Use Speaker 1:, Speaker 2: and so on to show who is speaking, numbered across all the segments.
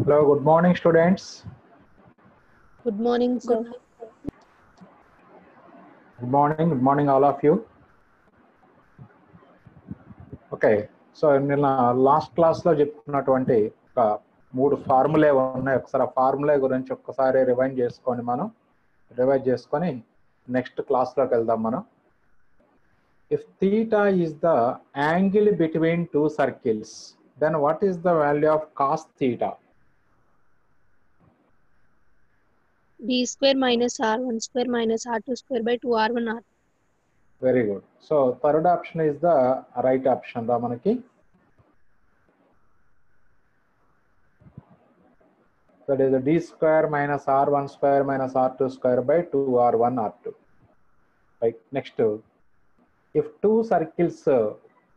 Speaker 1: Hello, good morning, students.
Speaker 2: Good morning, sir.
Speaker 1: Good morning, all of you. Okay, so నిన్న last క్లాస్లో చెప్పుకున్నటువంటి ఒక 3 formulae ఉన్నాయి. ఒకసారి ఆ ఫార్ములా గురించి ఒక్కసారి రివైజ్ చేసుకొని నెక్స్ట్ క్లాస్లోకి వెళ్దాం మనం. If theta is the angle between two circles, then what is the value of cos theta?
Speaker 2: B square minus R1 square minus R2 square by 2R1 R.
Speaker 1: Very good. So third option is the right option రా మనకి. That is d square minus R1 square minus R2 square by 2R1 R2. Right. Next, if two circles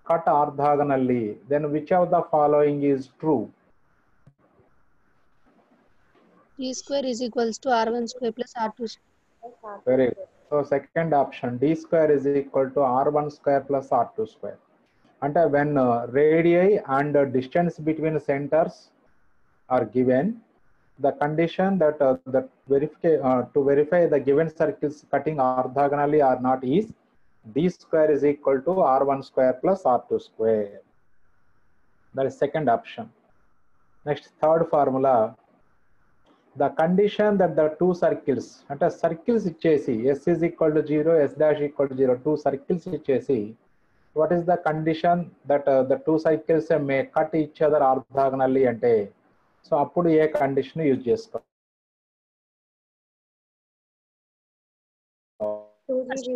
Speaker 1: cut orthogonally, then which of the following is true?
Speaker 2: D square is equals to R1 square plus R2 square.
Speaker 1: Very good. So second option, d square is equal to R1 square plus R2 square. And when radii and distance between centers are given, the condition that to verify the given circles cutting orthogonally or not is d square is equal to R1 square plus R2 square. That is second option. Next, third formula, the condition that the two circles, అంటే circles ఇచ్చేసి s is equal to 0, s dash equal to 0, two circles ఇచ్చేసి, what is the condition that the two circles may cut each other orthogonally అంటే, so అప్పుడు ఏ condition use చేసుకో?
Speaker 3: 2g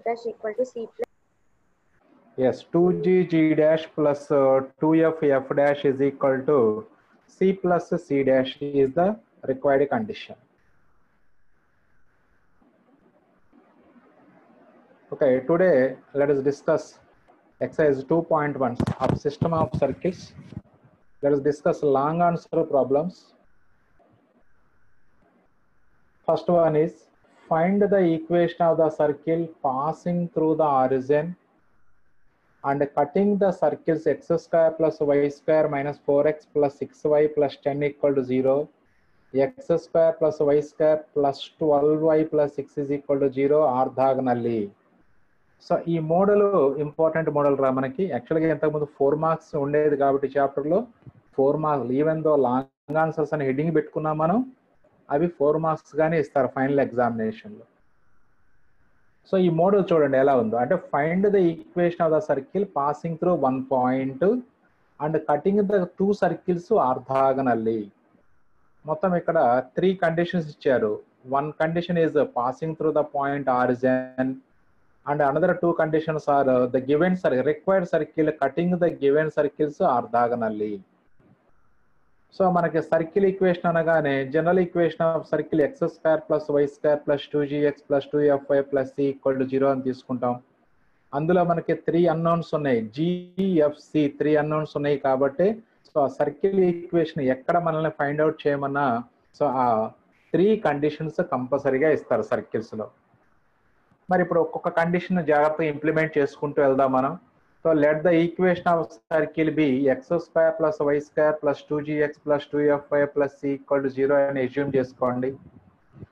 Speaker 3: dash equal to c plus.
Speaker 1: Yes, 2g g dash plus 2f f dash is equal to c plus c dash is the required condition. Okay, today let us discuss exercise 2.1 of system of circles. Let us discuss long answer problems. First one is, find the equation of the circle passing through the origin and cutting the circles x square plus y square minus 4x plus 6y plus 10 equal to 0, x square plus y square plus 12y plus 6 is equal to 0 orthogonally. So ఈ model important model రా మనకి. యాక్చువల్గా ఇంతకుముందు 4 marks ఉండేది కాబట్టి చాప్టర్లో 4 marks, even though long answers అని heading పెట్టుకున్నాం మనం, అవి 4 మార్క్స్ గానే ఇస్తారు ఫైనల్ ఎగ్జామినేషన్లో. సో ఈ మోడల్ చూడండి ఎలా ఉందో. అంటే find the equation of the circle passing through one point and cutting the two circles orthogonally. మొత్తం ఇక్కడ 3 కండిషన్స్ ఇచ్చారు. One condition is passing through the point origin and another 2 conditions are the given required circle cutting the given circles orthogonally. So మనకి circle equation అనగానే general equation of circle x square plus y square plus 2gx plus 2fy plus c equal to 0 అని తీసుకుంటాం. అందులో మనకి 3 unknowns ఉన్నాయి, gfc 3 unknowns ఉన్నాయి కాబట్టి so ఆ సర్కిల్ ఈక్వేషన్ ఎక్కడ మనల్ని ఫైండ్ అవుట్ చేయమన్నా సో ఆ 3 కండిషన్స్ కంపల్సరీగా ఇస్తారు సర్కిల్స్లో. మరి ఇప్పుడు ఒక్కొక్క కండిషన్ జాగ్రత్తగా ఇంప్లిమెంట్ చేసుకుంటూ వెళ్దాం మనం. So let the equation of circle be x square plus y square plus 2gx plus 2fy plus c equal to 0 అని అస్యూమ్ చేసుకోండి.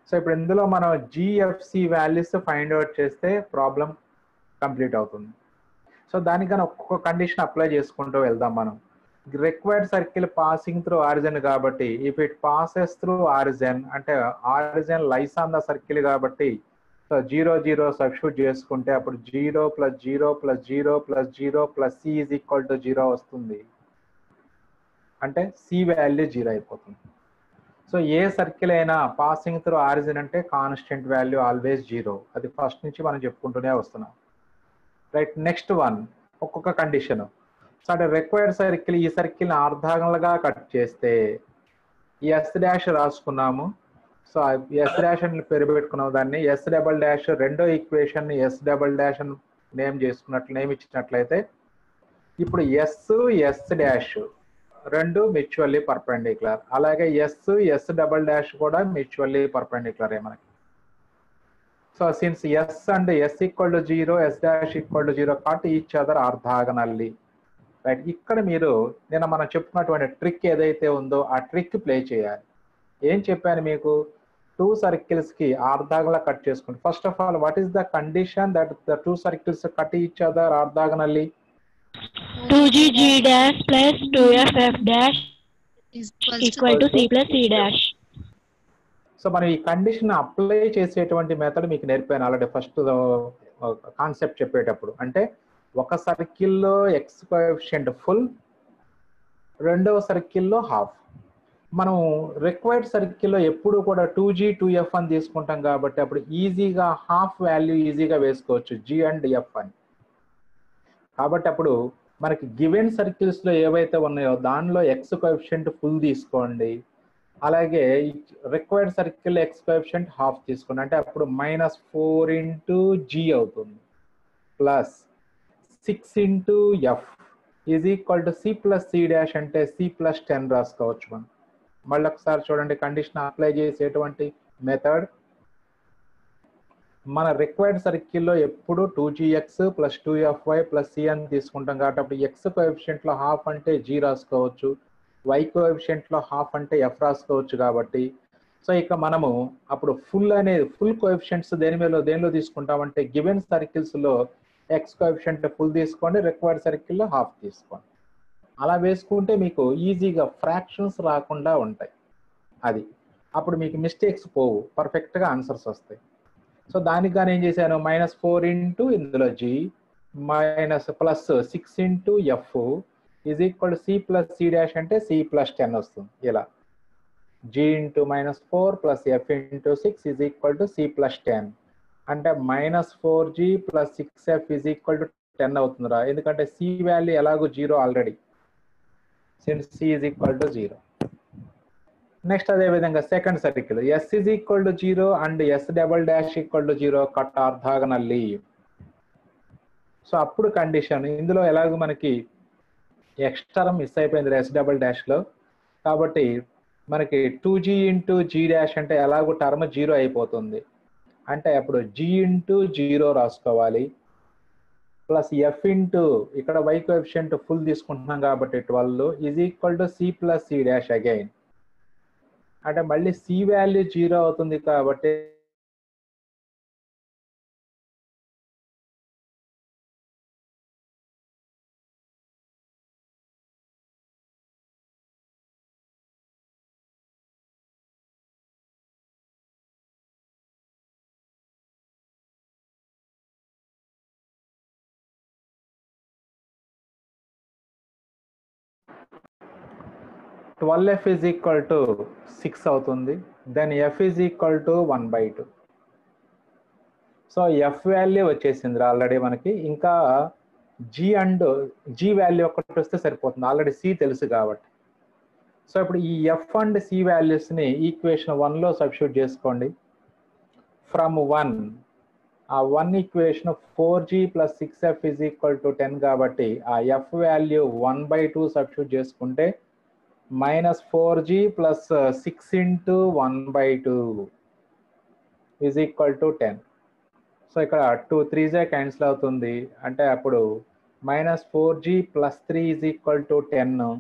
Speaker 1: సో ఇప్పుడు ఇందులో మనం జిఎఫ్సి వాల్యూస్ ఫైండ్ అవుట్ చేస్తే ప్రాబ్లం కంప్లీట్ అవుతుంది. సో దానికన్నా ఒక్కొక్క కండిషన్ అప్లై చేసుకుంటూ వెళ్దాం మనం. Required circle passing through origin కాబట్టి if it passes through origin అంటే origin lies on the circle కాబట్టి సో 0 0 సబ్స్టిట్యూట్ చేసుకుంటే అప్పుడు 0 plus 0 plus 0 plus 0 plus c is equal to 0 వస్తుంది. అంటే సి వాల్యూ 0 అయిపోతుంది. సో ఏ సర్కిల్ అయినా పాసింగ్ త్రూ ఆరిజిన్ అంటే కాన్స్టెంట్ వాల్యూ ఆల్వేస్ 0. అది ఫస్ట్ నుంచి మనం చెప్పుకుంటూనే వస్తున్నాం. రైట్. నెక్స్ట్ వన్ ఒక్కొక్క కండిషన్. సో అంటే రిక్వైర్డ్ సర్కిల్ ఈ సర్కిల్ని ఆర్థాగనల్గా కట్ చేస్తే ఈ ఎస్ డాష్ రాసుకున్నాము. సో ఎస్ డాష్ అని పేరు పెట్టుకున్నాం దాన్ని. ఎస్ డబల్ డాష్ రెండో ఈక్వేషన్ ఎస్ డబల్ డాష్ అని నేమ్ ఇచ్చినట్లయితే ఇప్పుడు ఎస్ డాష్ రెండు మ్యూచువల్లీ పర్పెండిక్యులర్, అలాగే ఎస్ డబల్ డాష్ కూడా మ్యూచువల్లీ పర్పెండిక్యులర్ మనకి. So since S and S equal to 0, S dash equal to 0 cut each other orthogonally. Right. ఇక్కడ మీరు నిన్న మనం చెప్పుకున్నటువంటి ట్రిక్ ఏదైతే ఉందో ఆ ట్రిక్ ప్లే చేయాలి. ఏం చెప్పాను మీకు? 2 circles కి ఆర్థాగోనల్ కట్ చేసుకోండి. First of all what is the condition that the 2 circles cut each other orthogonally?
Speaker 4: 2g dash plus 2f dash equal to c plus c dash.
Speaker 1: So మనం ఈ condition apply చేసేటువంటి method మీకు నేర్పాను already first concept చెప్పేటప్పుడు. అంటే ఒక సర్కిల్లో X coefficient full, రెండవ సర్కిల్లో హాఫ్. మనం రిక్వైర్డ్ సర్కిల్లో ఎప్పుడు కూడా 2g 2f అని తీసుకుంటాం కాబట్టి అప్పుడు ఈజీగా హాఫ్ వాల్యూ ఈజీగా వేసుకోవచ్చు g అండ్ f అని. కాబట్టి అప్పుడు మనకి గివెన్ సర్కిల్స్లో ఏవైతే ఉన్నాయో దానిలో ఎక్స్ కోఎఫిషియంట్ ఫుల్ తీసుకోండి, అలాగే required circle X coefficient half తీసుకోండి. అంటే అప్పుడు -4 ఇంటూ g అవుతుంది plus 6 into F is equal to C plus C dash అంటే సి ప్లస్ 10 రాసుకోవచ్చు మనం. మళ్ళీ ఒకసారి చూడండి కండిషన్ అప్లై చేసేటువంటి మెథడ్. మన రిక్వైర్డ్ సర్కిల్లో ఎప్పుడు 2gx plus 2fy plus C అని తీసుకుంటాం కాబట్టి అప్పుడు ఎక్స్ కోఎఫిషియంట్లో హాఫ్ అంటే g రాసుకోవచ్చు, y కోఎఫిషియంట్లో హాఫ్ అంటే f రాసుకోవచ్చు. కాబట్టి సో ఇక మనము అప్పుడు ఫుల్ కోఎఫిషియంట్స్ దేనిలో తీసుకుంటామంటే గివెన్ సర్కిల్స్లో ఎక్స్ కోఎఫిషియంట్ ఫుల్ తీసుకోండి, రిక్వైర్డ్ సర్కిల్లో హాఫ్ తీసుకోండి. అలా వేసుకుంటే మీకు ఈజీగా ఫ్రాక్షన్స్ రాకుండా ఉంటాయి. అది అప్పుడు మీకు మిస్టేక్స్ పోవు, పర్ఫెక్ట్గా ఆన్సర్స్ వస్తాయి. సో దానికి కానీ ఏం చేశాను, -4 ఇంటూ ఇందులో g minus plus 6 into F is equal C plus C dash అంటే సి ప్లస్ 10 వస్తుంది. ఇలా g into -4 plus F into 6 is equal to C plus 10 అంటే -4g plus 6f is equal to 10 అవుతుందిరా. ఎందుకంటే సి వాల్యూ ఎలాగో 0 already, since c is equal to 0. Next అదే విధంగా second circle s is equal to 0 and s double dash equal to 0 cut orthogonally. So అప్పుడు condition ఇందులో ఎలాగో మనకి extra miss అయిపోయింది s డబల్ డాష్ లో, కాబట్టి మనకి 2g ఇంటూ g డాష్ అంటే ఎలాగో టర్మ్ 0 అయిపోతుంది. అంటే అప్పుడు g ఇంటూ 0 రాసుకోవాలి ప్లస్ ఎఫ్ ఇంటూ ఇక్కడ y కోఎఫిషియంట్ ఫుల్ తీసుకుంటున్నాం కాబట్టి 12 is equal to C plus C dash again. అంటే మళ్ళీ సి వాల్యూ 0 అవుతుంది కాబట్టి f is equal to 6 అవుతుంది. Then f is equal to 1/2. So f value వచ్చేసింది ఆల్రెడీ మనకి. ఇంకా g వాల్యూ ఒకటి వస్తే సరిపోతుంది, ఆల్రెడీ c తెలుసు కాబట్టి. సో ఇప్పుడు ఈ f అండ్ c వాల్యూస్ని ఈక్వేషన్ 1లో సబ్స్టిట్యూట్ చేసుకోండి. ఫ్రమ్ 1 ఆ 1 equation 4g plus 6f is equal to 10 కాబట్టి ఆ f వాల్యూ 1/2 సబ్స్టిట్యూట్ చేసుకుంటే -4g plus 6 into 1/2 is equal to 10. So ఇక్కడ 2 3s క్యాన్సిల్ అవుతుంది. అంటే అప్పుడు -4g plus 3 is equal to 10.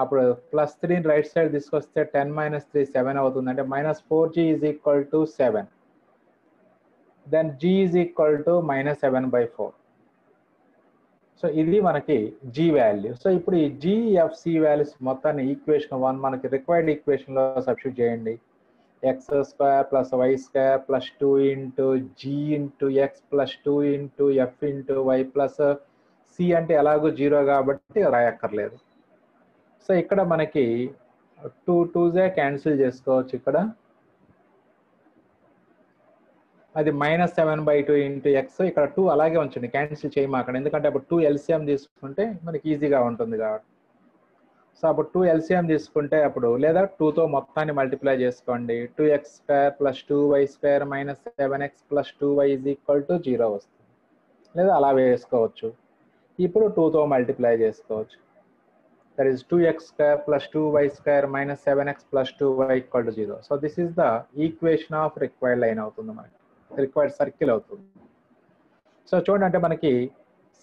Speaker 1: అప్పుడు ప్లస్ 3 రైట్ సైడ్ తీసుకొస్తే 10 - 3 7 అవుతుంది. అంటే -4g is equal to 7. Then g is equal to -7/4. So ఇది మనకి g వాల్యూ. సో ఇప్పుడు ఈ gfc వాల్యూస్ మొత్తాన్ని ఈక్వేషన్ 1 మనకి రిక్వైర్డ్ ఈక్వేషన్ లో సబ్స్టిట్యూట్ చేయండి. x² plus y² plus 2 into g into x plus 2 into f into y plus c అంటే ఎలాగో 0 కాబట్టి రాయక్కర్లేదు. సో ఇక్కడ మనకి 2 2s క్యాన్సిల్ చేసుకోవచ్చు. ఇక్కడ అది -7/2 ఇంటూ ఎక్స్, ఇక్కడ 2 అలాగే ఉంచండి, క్యాన్సిల్ చేయమాకండి. ఎందుకంటే అప్పుడు 2 LCM తీసుకుంటే మనకి ఈజీగా ఉంటుంది కాబట్టి. సో అప్పుడు 2 LCM తీసుకుంటే అప్పుడు లేదా 2తో మొత్తాన్ని మల్టిప్లై చేసుకోండి. 2x² plus 2y² minus 7x plus 2y is equal to 0 వస్తుంది. లేదా అలా వేసుకోవచ్చు. ఇప్పుడు 2తో మల్టిప్లై చేసుకోవచ్చు. That is 2x² plus 2y² minus 7x plus 2y equal to 0. So this is the equation of required line అవుతుంది, మనకి రిక్వైర్డ్ సర్కిల్ అవుతుంది. సో చూడండి, అంటే మనకి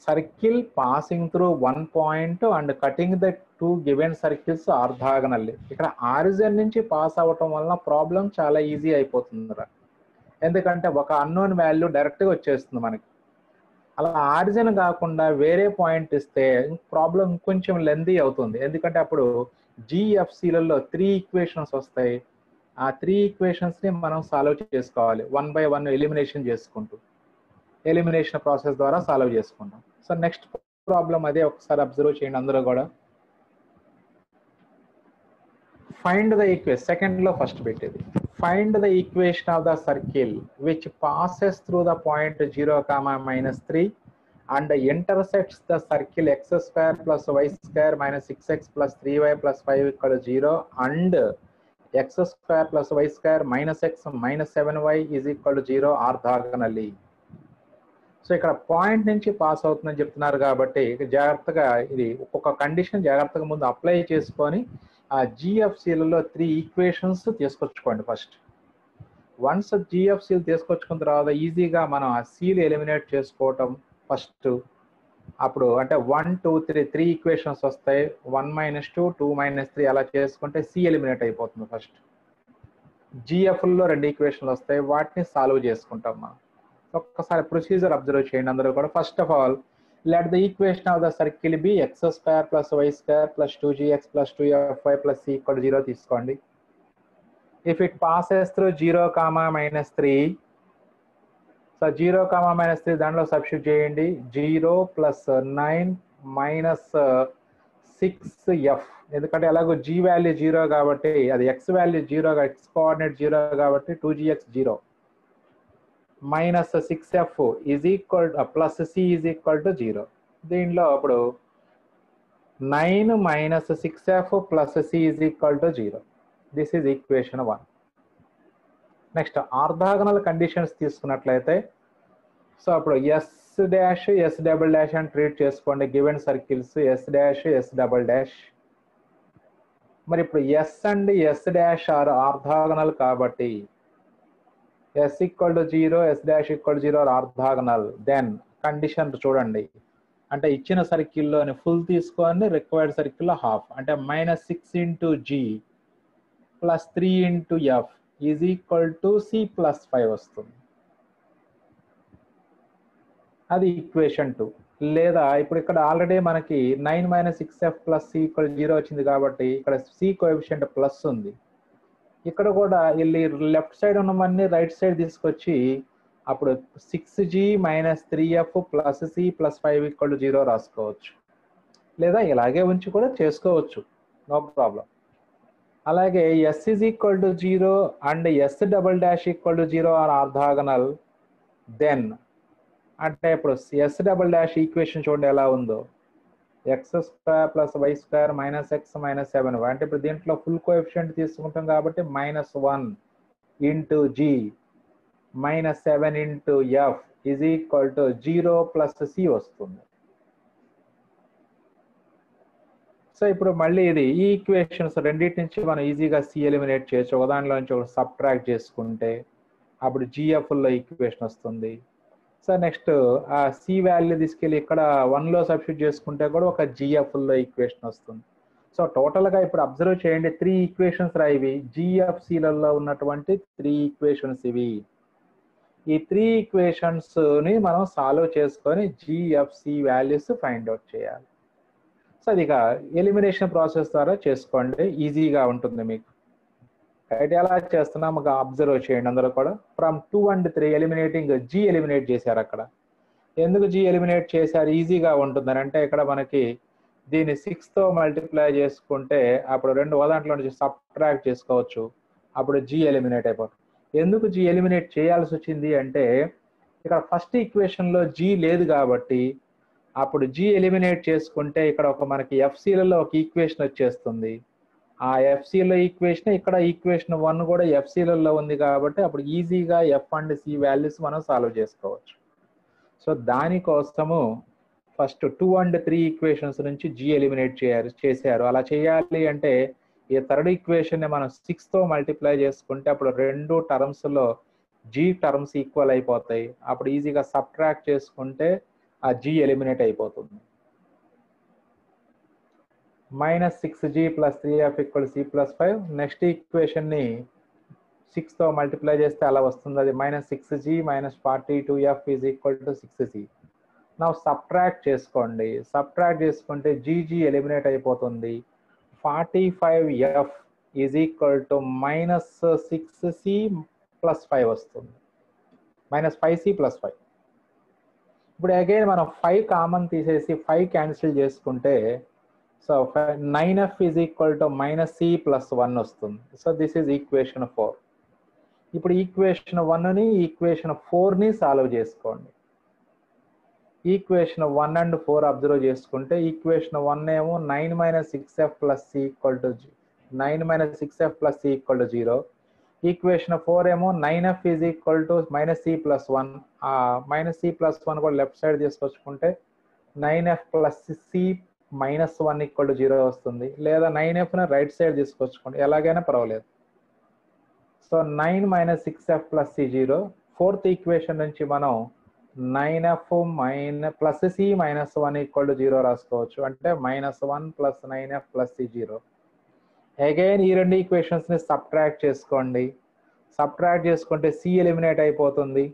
Speaker 1: circle passing through one point and cutting the two given circles orthogonally. ఇక్కడ origin నుంచి pass అవ్వటం వలన ప్రాబ్లం చాలా ఈజీ అయిపోతుందిరా, ఎందుకంటే ఒక అన్నోన్ వాల్యూ డైరెక్ట్గా వచ్చేస్తుంది మనకి. అలా ఆరిజిన్ కాకుండా వేరే పాయింట్ ఇస్తే ప్రాబ్లం కొంచెం లెందీ అవుతుంది, ఎందుకంటే అప్పుడు జిఎఫ్సిలలో 3 ఈక్వేషన్స్ వస్తాయి. ఆ 3 ఈక్వేషన్స్ని మనం సాల్వ్ చేసుకోవాలి 1 by 1 ఎలిమినేషన్ చేసుకుంటూ. ఎలిమినేషన్ ప్రాసెస్ ద్వారా సాల్వ్ చేసుకుంటాం. సో నెక్స్ట్ ప్రాబ్లం అదే, ఒకసారి అబ్జర్వ్ చేయండి అందరూ కూడా. ఫైండ్ ద ఈక్వేషన్, సెకండ్ లో ఫస్ట్ పెట్టేది. Find the equation of the circle which passes through the point 0, -3 and intersects the circle x² + y² - 6x + 3y + 5 = 0 and x² + y² - x - 7y = 0 orthogonally. So ఇక్కడ point నుంచి pass అవుతుందని చెప్తున్నారు కాబట్టి జాగ్రత్తగా ఇది ఒక్కొక్క కండిషన్ జాగ్రత్తగా ముందు అప్లై చేసుకొని ఆ జిఎఫ్సీలలో 3 ఈక్వేషన్స్ తీసుకొచ్చుకోండి ఫస్ట్. వన్స్ జిఎఫ్సీలు తీసుకొచ్చుకున్న తర్వాత ఈజీగా మనం ఆ సీలు ఎలిమినేట్ చేసుకోవటం ఫస్ట్. అప్పుడు అంటే 1 2 3 ఈక్వేషన్స్ వస్తాయి. 1 - 2 2 - 3 అలా చేసుకుంటే సి ఎలిమినేట్ అయిపోతుంది ఫస్ట్. జిఎఫ్లో 2 ఈక్వేషన్లు వస్తాయి, వాటిని సాల్వ్ చేసుకుంటాం మనం. ఒక్కసారి ప్రొసీజర్ అబ్జర్వ్ చేయండి అందరూ కూడా. First of all let the equation of the circle B x² + y² + 2gx + 2fy + c = 0 తీసుకోండి. If it passes through 0, -3, so 0, -3 దాంట్లో సబ్స్టిట్యూట్ చేయండి. 0 + 9 - 6f, ఎందుకంటే ఎలాగో జీ వాల్యూ 0 కాబట్టి అది ఎక్స్ వాల్యూ 0, ఎక్స్ కోఆర్డినేట్ 0 కాబట్టి 2gx 0 -6f + c = 0. దీనిలో అప్పుడు 9 - 6f + c = 0. This is equation 1. Next orthogonal conditions తీసుకున్నట్లయితే సో అప్పుడు S dash S double dash అని ట్రీట్ చేసుకోండి given circles S dash S double dash. మరి ఇప్పుడు S and S dash are orthogonal కాబట్టి s = 0, s dash = 0 are orthogonal. Then condition చూడండి, అంటే ఇచ్చిన సర్కిల్లోని ఫుల్ తీసుకొని రిక్వైర్డ్ సర్కిల్లో హాఫ్, అంటే -6 × g + 3 × f = c + 5 వస్తుంది. అది ఈక్వేషన్ 2. లేదా ఇప్పుడు ఇక్కడ ఆల్రెడీ మనకి 9 - 6f + c = 0 వచ్చింది కాబట్టి ఇక్కడ c కోఎఫిషియంట్ ప్లస్ ఉంది. ఇక్కడ కూడా వెళ్ళి లెఫ్ట్ సైడ్ ఉన్నవన్నీ రైట్ సైడ్ తీసుకొచ్చి అప్పుడు 6g - 3f + c + 5 = 0 రాసుకోవచ్చు. లేదా ఇలాగే ఉంచి కూడా చేసుకోవచ్చు, నో ప్రాబ్లం. అలాగే s = 0 and s double dash = 0 are orthogonal. Then అంటే ఇప్పుడు s డబుల్ డాష్ ఈక్వేషన్ చూడండి ఎలా ఉందో, x² + y² - x - 7y. అంటే ఇప్పుడు దీంట్లో ఫుల్ కోఎఫిషియంట్ తీసుకుంటాం కాబట్టి -1 × g - 7 × f = 0 + c వస్తుంది. సో ఇప్పుడు మళ్ళీ ఇది ఈ ఈక్వేషన్స్ రెండింటి నుంచి మనం ఈజీగా సి ఎలిమినేట్ చేయొచ్చు. ఒకదానిలో నుంచి ఒకటి సబ్ట్రాక్ట్ చేసుకుంటే అప్పుడు జిఎఫ్లో ఈక్వేషన్ వస్తుంది. సో నెక్స్ట్ ఆ సి వాల్యూ తీసుకెళ్ళి ఇక్కడ 1లో సబ్స్టిట్యూట్ చేసుకుంటే కూడా ఒక జిఎఫ్లో ఈక్వేషన్ వస్తుంది. సో టోటల్గా ఇప్పుడు అబ్జర్వ్ చేయండి 3 ఈక్వేషన్స్ రా ఇవి, జిఎఫ్సిలలో ఉన్నటువంటి 3 ఈక్వేషన్స్ ఇవి. ఈ 3 ఈక్వేషన్స్ని మనం సాల్వ్ చేసుకొని జిఎఫ్సి వాల్యూస్ ఫైండ్ అవుట్ చేయాలి. సో అది ఇక ఎలిమినేషన్ ప్రాసెస్ ద్వారా చేసుకోండి, ఈజీగా ఉంటుంది మీకు. రైట్, ఎలా చేస్తున్నాం ఒక అబ్జర్వ్ చేయండి అందరూ కూడా. From 2 and 3 eliminating G eliminate చేశారు. అక్కడ ఎందుకు జీ ఎలిమినేట్ చేశారు, ఈజీగా ఉంటుందని అంటే ఇక్కడ మనకి దీన్ని 6తో మల్టిప్లై చేసుకుంటే అప్పుడు 2 దాంట్లో నుంచి సబ్ట్రాక్ట్ చేసుకోవచ్చు, అప్పుడు జీ ఎలిమినేట్ అయిపోతుంది. ఎందుకు జీ ఎలిమినేట్ చేయాల్సి వచ్చింది అంటే ఇక్కడ ఫస్ట్ ఈక్వేషన్లో జీ లేదు కాబట్టి అప్పుడు జీ ఎలిమినేట్ చేసుకుంటే ఇక్కడ ఒక మనకి ఎఫ్సీలలో ఒక ఈక్వేషన్ వచ్చేస్తుంది. ఆ ఎఫ్సీలో ఈక్వేషన్ ఇక్కడ ఈక్వేషన్ 1 కూడా ఎఫ్సీలలో ఉంది కాబట్టి అప్పుడు ఈజీగా ఎఫ్ అండ్ సి వాల్యూస్ మనం సాల్వ్ చేసుకోవచ్చు. సో దానికోసము ఫస్ట్ 2 and 3 ఈక్వేషన్స్ నుంచి జీ ఎలిమినేట్ చేశారు. అలా చేయాలి అంటే ఈ థర్డ్ ఈక్వేషన్ని మనం 6తో మల్టిప్లై చేసుకుంటే అప్పుడు 2 టర్మ్స్లో జీ టర్మ్స్ ఈక్వల్ అయిపోతాయి. అప్పుడు ఈజీగా సబ్ట్రాక్ట్ చేసుకుంటే ఆ g ఎలిమినేట్ అయిపోతుంది. -6g + 3f = c + 5. Next equation ని 6 తో మల్టిప్లై చేస్తే అలా వస్తుంది. అది -6g - 42f = 6c. Now subtract చేసుకోండి. సబ్ట్రాక్ట్ చేసుకుంటే gg ఎలిమినేట్ అయిపోతుంది. 45f = -6c + 5 వస్తుంది. -5c + 5. ఇప్పుడు అగైన్ మనం 5 కామన్ తీసేసి 5 క్యాన్సిల్ చేసుకుంటే సో 9f = -c + 1 వస్తుంది. So this is equation 4. ఇప్పుడు ఈక్వేషన్ 1ని ఈక్వేషన్ 4ని సాల్వ్ చేసుకోండి. ఈక్వేషన్ 1 అండ్ 4 అబ్జర్వ్ చేసుకుంటే ఈక్వేషన్ 1 ఏమో 9 - 6f + c = 9 - 6f + c = 0. Equation 4 ఏమో 9f - c + 1. -c + 1 కూడా లెఫ్ట్ సైడ్ తీసుకొచ్చుకుంటే 9f + c - 1 = 0 వస్తుంది. లేదా 9f ని రైట్ సైడ్ తీసుకొచ్చుకోండి, ఎలాగైనా పర్వాలేదు. So 9 - 6f + c 0. Fourth equation నుంచి మనం 9f + c - 1 = 0 రాసుకోవచ్చు. అంటే -1 + 9f + c 0. అగైన్ ఈ రెండు ఈక్వేషన్స్ ని సబ్ట్రాక్ట్ చేసుకోండి. సబ్ట్రాక్ట్ చేసుకుంటే c ఎలిమినేట్ అయిపోతుంది.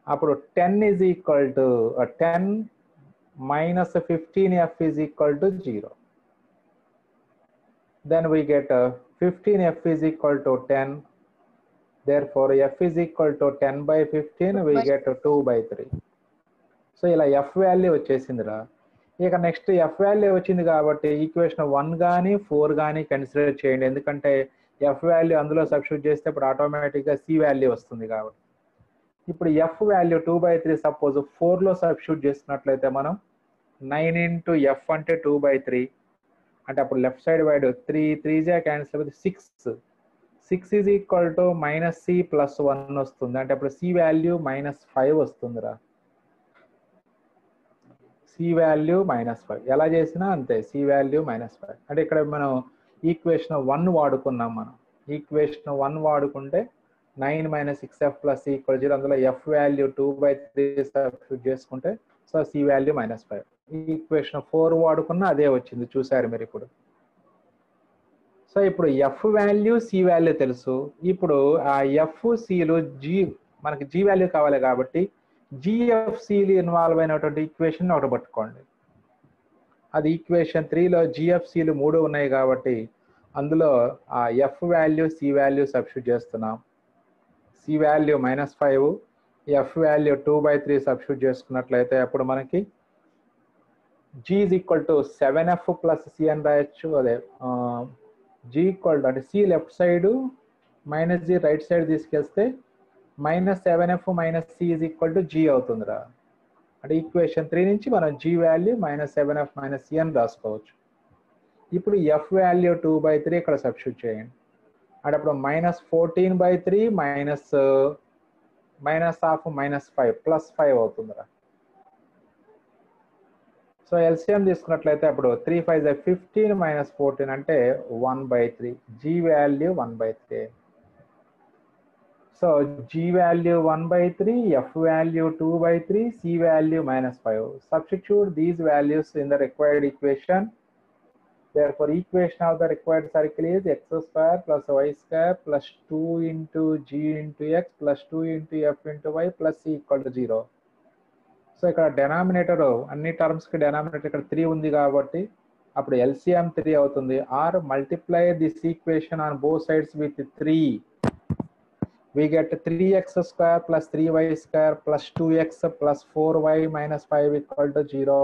Speaker 1: అప్పుడు 10 - 15f = 0. Then we get 15f = 10. Therefore f = 10/15. We get 2/3. So ఇలా f వాల్యూ వచ్చేసిందిరా. ఇక నెక్స్ట్ f వాల్యూ వచ్చింది కాబట్టి ఈక్వేషన్ 1 కానీ 4 కానీ కన్సిడర్ చేయండి. ఎందుకంటే f వాల్యూ అందులో సబ్స్టిట్యూట్ చేస్తే ఇప్పుడు ఆటోమేటిక్గా c వాల్యూ వస్తుంది కాబట్టి. ఇప్పుడు f వాల్యూ 2/3 సపోజ్ 4లో సబ్స్టిట్యూట్ చేసినట్లయితే మనం 9 × f అంటే 2/3. అంటే అప్పుడు లెఫ్ట్ సైడ్ వైడ్ 3 క్యాన్సిల్ అయితే 6. 6 = -c + 1 వస్తుంది. అంటే అప్పుడు c వాల్యూ -5 వస్తుందిరా. c వాల్యూ -5 ఎలా చేసినా అంతే, c వాల్యూ -5. అంటే ఇక్కడ మనం ఈక్వేషన్ 1 వాడుకున్నాం. మనం ఈక్వేషన్ 1 వాడుకుంటే 9 - 6f + c = 0. అందులో f వాల్యూ 2/3 సబ్స్టిట్యూట్ చేసుకుంటే సో c వాల్యూ -5. ఈక్వేషన్ 4 వాడుకున్నా అదే వచ్చింది, చూసారు మీరు ఇప్పుడు. సో ఇప్పుడు f వాల్యూ c వాల్యూ తెలుసు. ఇప్పుడు ఆ f cలు మనకి g వాల్యూ కావాలి కాబట్టి GFCలు ఇన్వాల్వ్ అయినటువంటి ఈక్వేషన్ ఒకటి పట్టుకోండి. అది ఈక్వేషన్ 3లో GFCలు 3 ఉన్నాయి కాబట్టి అందులో ఆ f value c value substitute చేస్తున్నాం. c value -5, f value 2/3 substitute చేసుకున్నట్లయితే అప్పుడు మనకి g = 7f + c అని రాయొచ్చు. అదే g అంటే c left side -g right side తీసుకెళ్తే -7f - c = g అవుతుందిరా. అంటే ఈక్వేషన్ 3 నుంచి మనం g వాల్యూ -7f - c అని రాసుకోవచ్చు. ఇప్పుడు f వాల్యూ 2/3 ఇక్కడ సబ్స్టిట్యూట్ చేయండి. అంటే అప్పుడు -14/3 -5 +5 అవుతుందిరా. సో ఎల్సిఎం తీసుకున్నట్లయితే అప్పుడు 3 × 5 = 15 - 14 అంటే 1/3. g value 1/3. So g value 1/3, f value 2/3, c value -5. Substitute these values in the required equation. Therefore, equation of the required circle is x² + y² + 2 × g × x + 2 × f × y + c = 0. So ఇక్కడ denominator అన్ని terms కి denominator ఇక్కడ 3 ఉంది కాబట్టి అప్పుడు LCM 3 అవుతుంది. Or multiply this equation on both sides with 3. We get 3x² + 3y² + 2x + 4y - 5 = 0.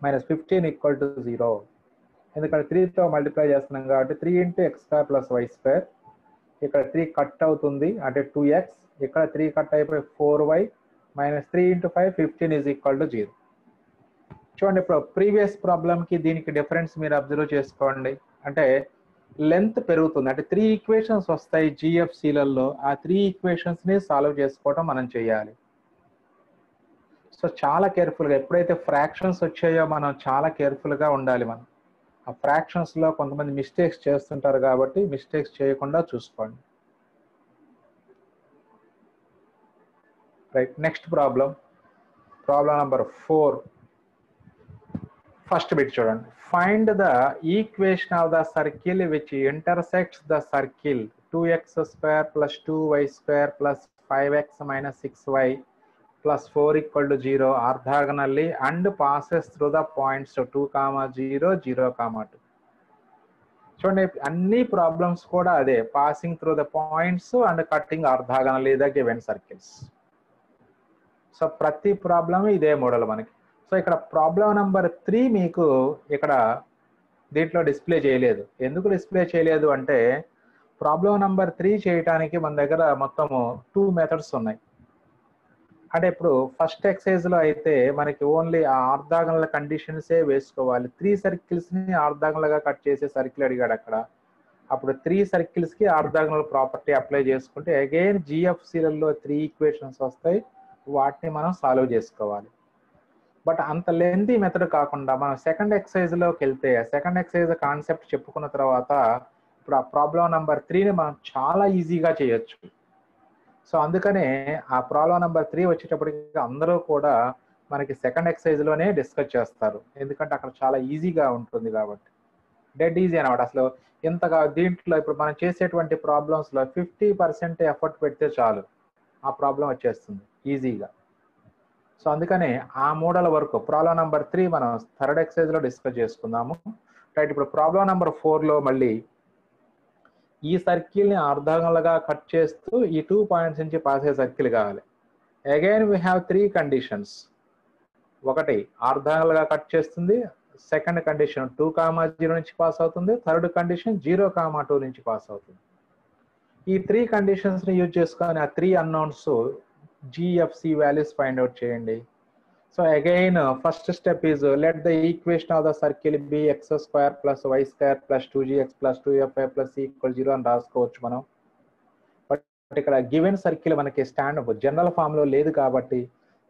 Speaker 1: -15 = 0. ఎందుకంటే 3తో multiply చేస్తున్నాం కాబట్టి 3 × x² + y². ఇక్కడ 3 కట్ అవుతుంది అంటే 2x. ఇక్కడ 3 కట్ అయిపోయి 4y - 3 × 5 15 = 0. చూడండి ఇప్పుడు ప్రీవియస్ ప్రాబ్లంకి దీనికి డిఫరెన్స్ మీరు అబ్జర్వ్ చేసుకోండి. అంటే లెంత్ పెరుగుతుంది. అంటే 3 ఈక్వేషన్స్ వస్తాయి GFCలలో. ఆ 3 ఈక్వేషన్స్ని సాల్వ్ చేసుకోవడం మనం చేయాలి. సో చాలా కేర్ఫుల్గా ఎప్పుడైతే ఫ్రాక్షన్స్ వచ్చాయో మనం చాలా కేర్ఫుల్గా ఉండాలి. మనం ఆ ఫ్రాక్షన్స్లో కొంతమంది మిస్టేక్స్ చేస్తుంటారు కాబట్టి మిస్టేక్స్ చేయకుండా చూసుకోండి. Right. Next problem number 4. First bit చూడండి. Find the equation of the circle which intersects the circle 2x² + 2y² + 5x - 6y + 4 = 0 orthogonally and passes through the points 2, 0, 0, 2. చూడండి, అన్ని ప్రాబ్లమ్స్ కూడా అదే, passing through the points and cutting orthogonally the given circles. So ప్రతి problem ఇదే model మనకి. So ఇక్కడ problem number 3 మీకు ఇక్కడ దీంట్లో డిస్ప్లే చేయలేదు. ఎందుకు డిస్ప్లే చేయలేదు అంటే, ప్రాబ్లం నెంబర్ 3 చేయడానికి మన దగ్గర మొత్తము 2 మెథడ్స్ ఉన్నాయి. అంటే ఇప్పుడు ఫస్ట్ ఎక్సైజ్లో అయితే మనకి ఓన్లీ ఆ ఆర్థోగనల్ కండిషన్సే వేసుకోవాలి. 3 సర్కిల్స్ని ఆర్థోగనల్గా కట్ చేసే సర్కిల్ అడిగాడు అక్కడ. అప్పుడు 3 సర్కిల్స్కి ఆర్థోగనల్ ప్రాపర్టీ అప్లై చేసుకుంటే అగైన్ జిఎఫ్సిలలో 3 ఈక్వేషన్స్ వస్తాయి, వాటిని మనం సాల్వ్ చేసుకోవాలి. బట్ అంత లెంతీ మెథడ్ కాకుండా మనం సెకండ్ ఎక్సైజ్లోకి వెళ్తే, సెకండ్ ఎక్సైజ్ కాన్సెప్ట్ చెప్పుకున్న తర్వాత ఇప్పుడు ఆ ప్రాబ్లం నెంబర్ 3ని మనం చాలా ఈజీగా చేయొచ్చు. సో అందుకనే ఆ ప్రాబ్లం నెంబర్ 3 వచ్చేటప్పటికి అందరూ కూడా మనకి సెకండ్ ఎక్సైజ్లోనే డిస్కస్ చేస్తారు, ఎందుకంటే అక్కడ చాలా ఈజీగా ఉంటుంది కాబట్టి. డెడ్ ఈజీ అనమాట. అసలు ఇంతగా దీంట్లో ఇప్పుడు మనం చేసేటువంటి ప్రాబ్లమ్స్లో 50% ఎఫర్ట్ పెడితే చాలు, ఆ ప్రాబ్లం వచ్చేస్తుంది ఈజీగా. సో అందుకనే ఆ మోడల్ వరకు ప్రాబ్లం నెంబర్ 3 మనం థర్డ్ ఎక్సైజ్లో డిస్కస్ చేసుకుందాము. రైట్. ఇప్పుడు ప్రాబ్లం నెంబర్ 4లో మళ్ళీ ఈ సర్కిల్ని ఆర్థోగనల్గా కట్ చేస్తూ ఈ 2 పాయింట్స్ నుంచి పాస్ అయ్యే సర్కిల్ కావాలి. Again we have 3 conditions. ఒకటి ఆర్థోగనల్గా కట్ చేస్తుంది, సెకండ్ కండిషన్ 2, 0 నుంచి పాస్ అవుతుంది, థర్డ్ కండిషన్ 0, 2 నుంచి పాస్ అవుతుంది. ఈ 3 కండిషన్స్ని యూజ్ చేసుకొని ఆ 3 అన్నోన్స్ జిఎఫ్సి వాల్యూస్ ఫైండ్ అవుట్ చేయండి. So again first step is let the equation of the circle B x² + y² + 2gx + 2fy + c = 0 అని రాసుకోవచ్చు మనం. బట్ ఇక్కడ గివెన్ సర్కిల్ మనకి జనరల్ ఫామ్ లో లేదు కాబట్టి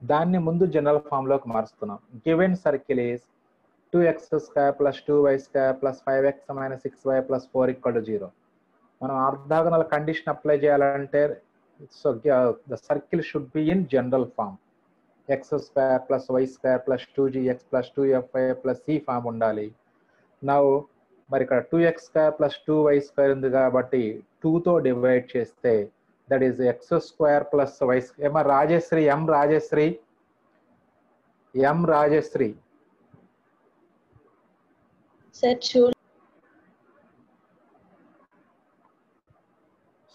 Speaker 1: దాన్ని ముందు జనరల్ ఫామ్ లోకి మారుస్తున్నాం. Given circle is 2x² + 2y² + 5x - 6y + 4 = 0. మనం ఆర్థోగనల్ కండిషన్ అప్లై చేయాలంటే so the circle should be in general form. x² + y² + 2gx + 2fy + c form ఉండాలి. నౌ మరి ఇక్కడ 2x² + 2y² ఉంది కాబట్టి 2తో డివైడ్ చేస్తే that is x² + y². Rajashree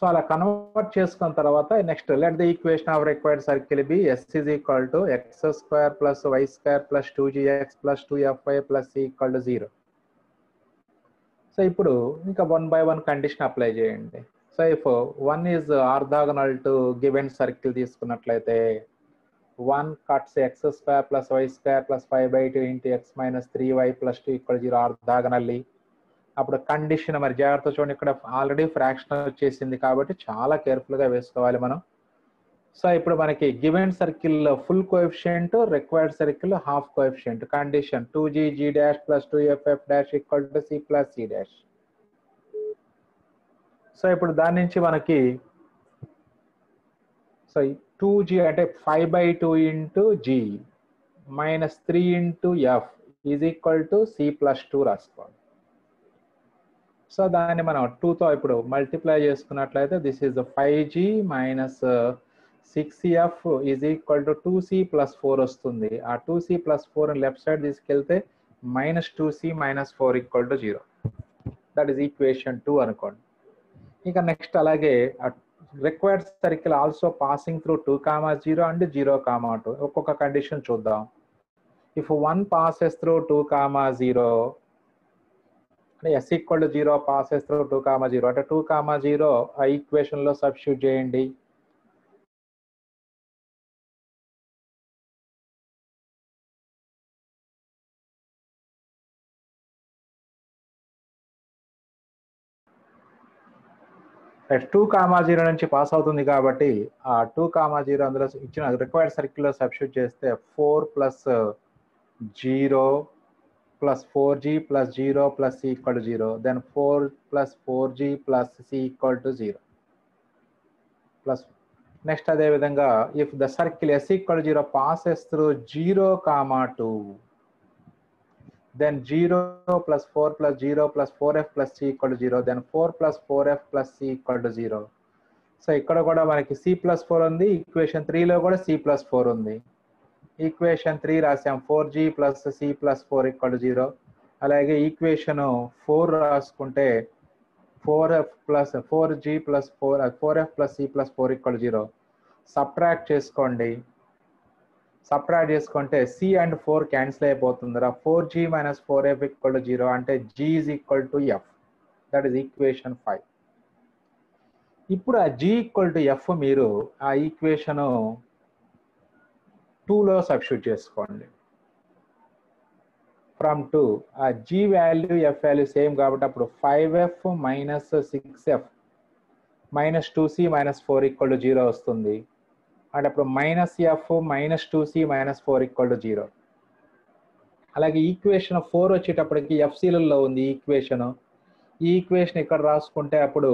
Speaker 1: so అలా కన్వర్ట్ చేసుకున్న తర్వాత next let the equation of required circle be s is equal to x² + y² + 2gx + 2fy + c = 0. So ఇప్పుడు ఇంకా 1 by 1 కండిషన్ అప్లై చేయండి. So if 1 is orthogonal to given circle తీసుకున్నట్లయితే 1 cuts x² + y² + 5/2 × x - 3y + 2 = 0 ఆర్థోగనల్లీ. అప్పుడు condition మరి జాగ్రత్త చూడండి, ఇక్కడ already fraction వచ్చేసింది కాబట్టి చాలా కేర్ఫుల్గా వేసుకోవాలి మనం. సో ఇప్పుడు మనకి given circle full coefficient, required circle half coefficient. Condition 2gg' + 2ff' = c + c'. So ఇప్పుడు దాని నుంచి మనకి సో 2g అంటే 5/2 × g - 3 × f = c + 2 రాసుకోవాలి. సో దాన్ని మనం 2తో ఇప్పుడు మల్టిప్లై చేసుకున్నట్లయితే this is 5g - 6f = 2c + 4 వస్తుంది. ఆ 2c + 4 లెఫ్ట్ సైడ్ తీసుకెళ్తే -2c - 4 = 0. దట్ ఈస్ ఈక్వేషన్ 2 అనుకోండి. ఇంకా నెక్స్ట్ అలాగే required circle also passing through 2, 0 and 0, 2 ఒక్కొక్క కండిషన్ చూద్దాం. If 1 passes through 2, 0 s = 0 passes through 2, 0 అంటే 2, 0 ఆ ఈక్వేషన్ లో సబ్స్టిట్యూట్ చేయండి. రైట్. 2, 0 నుంచి పాస్ అవుతుంది కాబట్టి ఆ 2, 0 అందులో ఇచ్చిన రిక్వైర్డ్ సర్కిల్లో సబ్స్టిట్యూట్ చేస్తే 4 + 0 + 4g + 0 + c = 0. Then 4 + 4g + c = 0. Next అదే విధంగా if the circle s equal 0 passes through 0, 2, then 0 plus 4 plus 0 plus 4f plus c equal to 0, then 4 plus 4f plus c equal to 0. So ఇక్కడ కూడా మనకి c+4 ఉంది, equation 3లో కూడా c+4 ఉంది. Equation 3 రాసాం 4g plus c+4 equal to 0. అలాగే equation 4 రాసుకుంటే 4f plus 4g plus 4f plus c+4 equal to 0. Subtract చేసుకోండి. సబ్ట్రాక్ట్ చేసుకుంటే c అండ్ 4 క్యాన్సిల్ అయిపోతుందిరా. 4g minus 4f equal to 0 అంటే g is equal to f. That is equation 5. ఇప్పుడు ఆ g equal to f మీరు ఆ equation 2లో substitute చేసుకోండి. ఫ్రమ్ 2 ఆ g value f value same కాబట్టి అప్పుడు 5f minus 6f minus 2c minus 4 equal to 0 వస్తుంది. అంటే అప్పుడు -f minus 2c minus 4 equal to 0. అలాగే ఈక్వేషన్ 4 వచ్చేటప్పటికి ఎఫ్సీలలో ఉంది ఈ ఈక్వేషన్ ఇక్కడ రాసుకుంటే అప్పుడు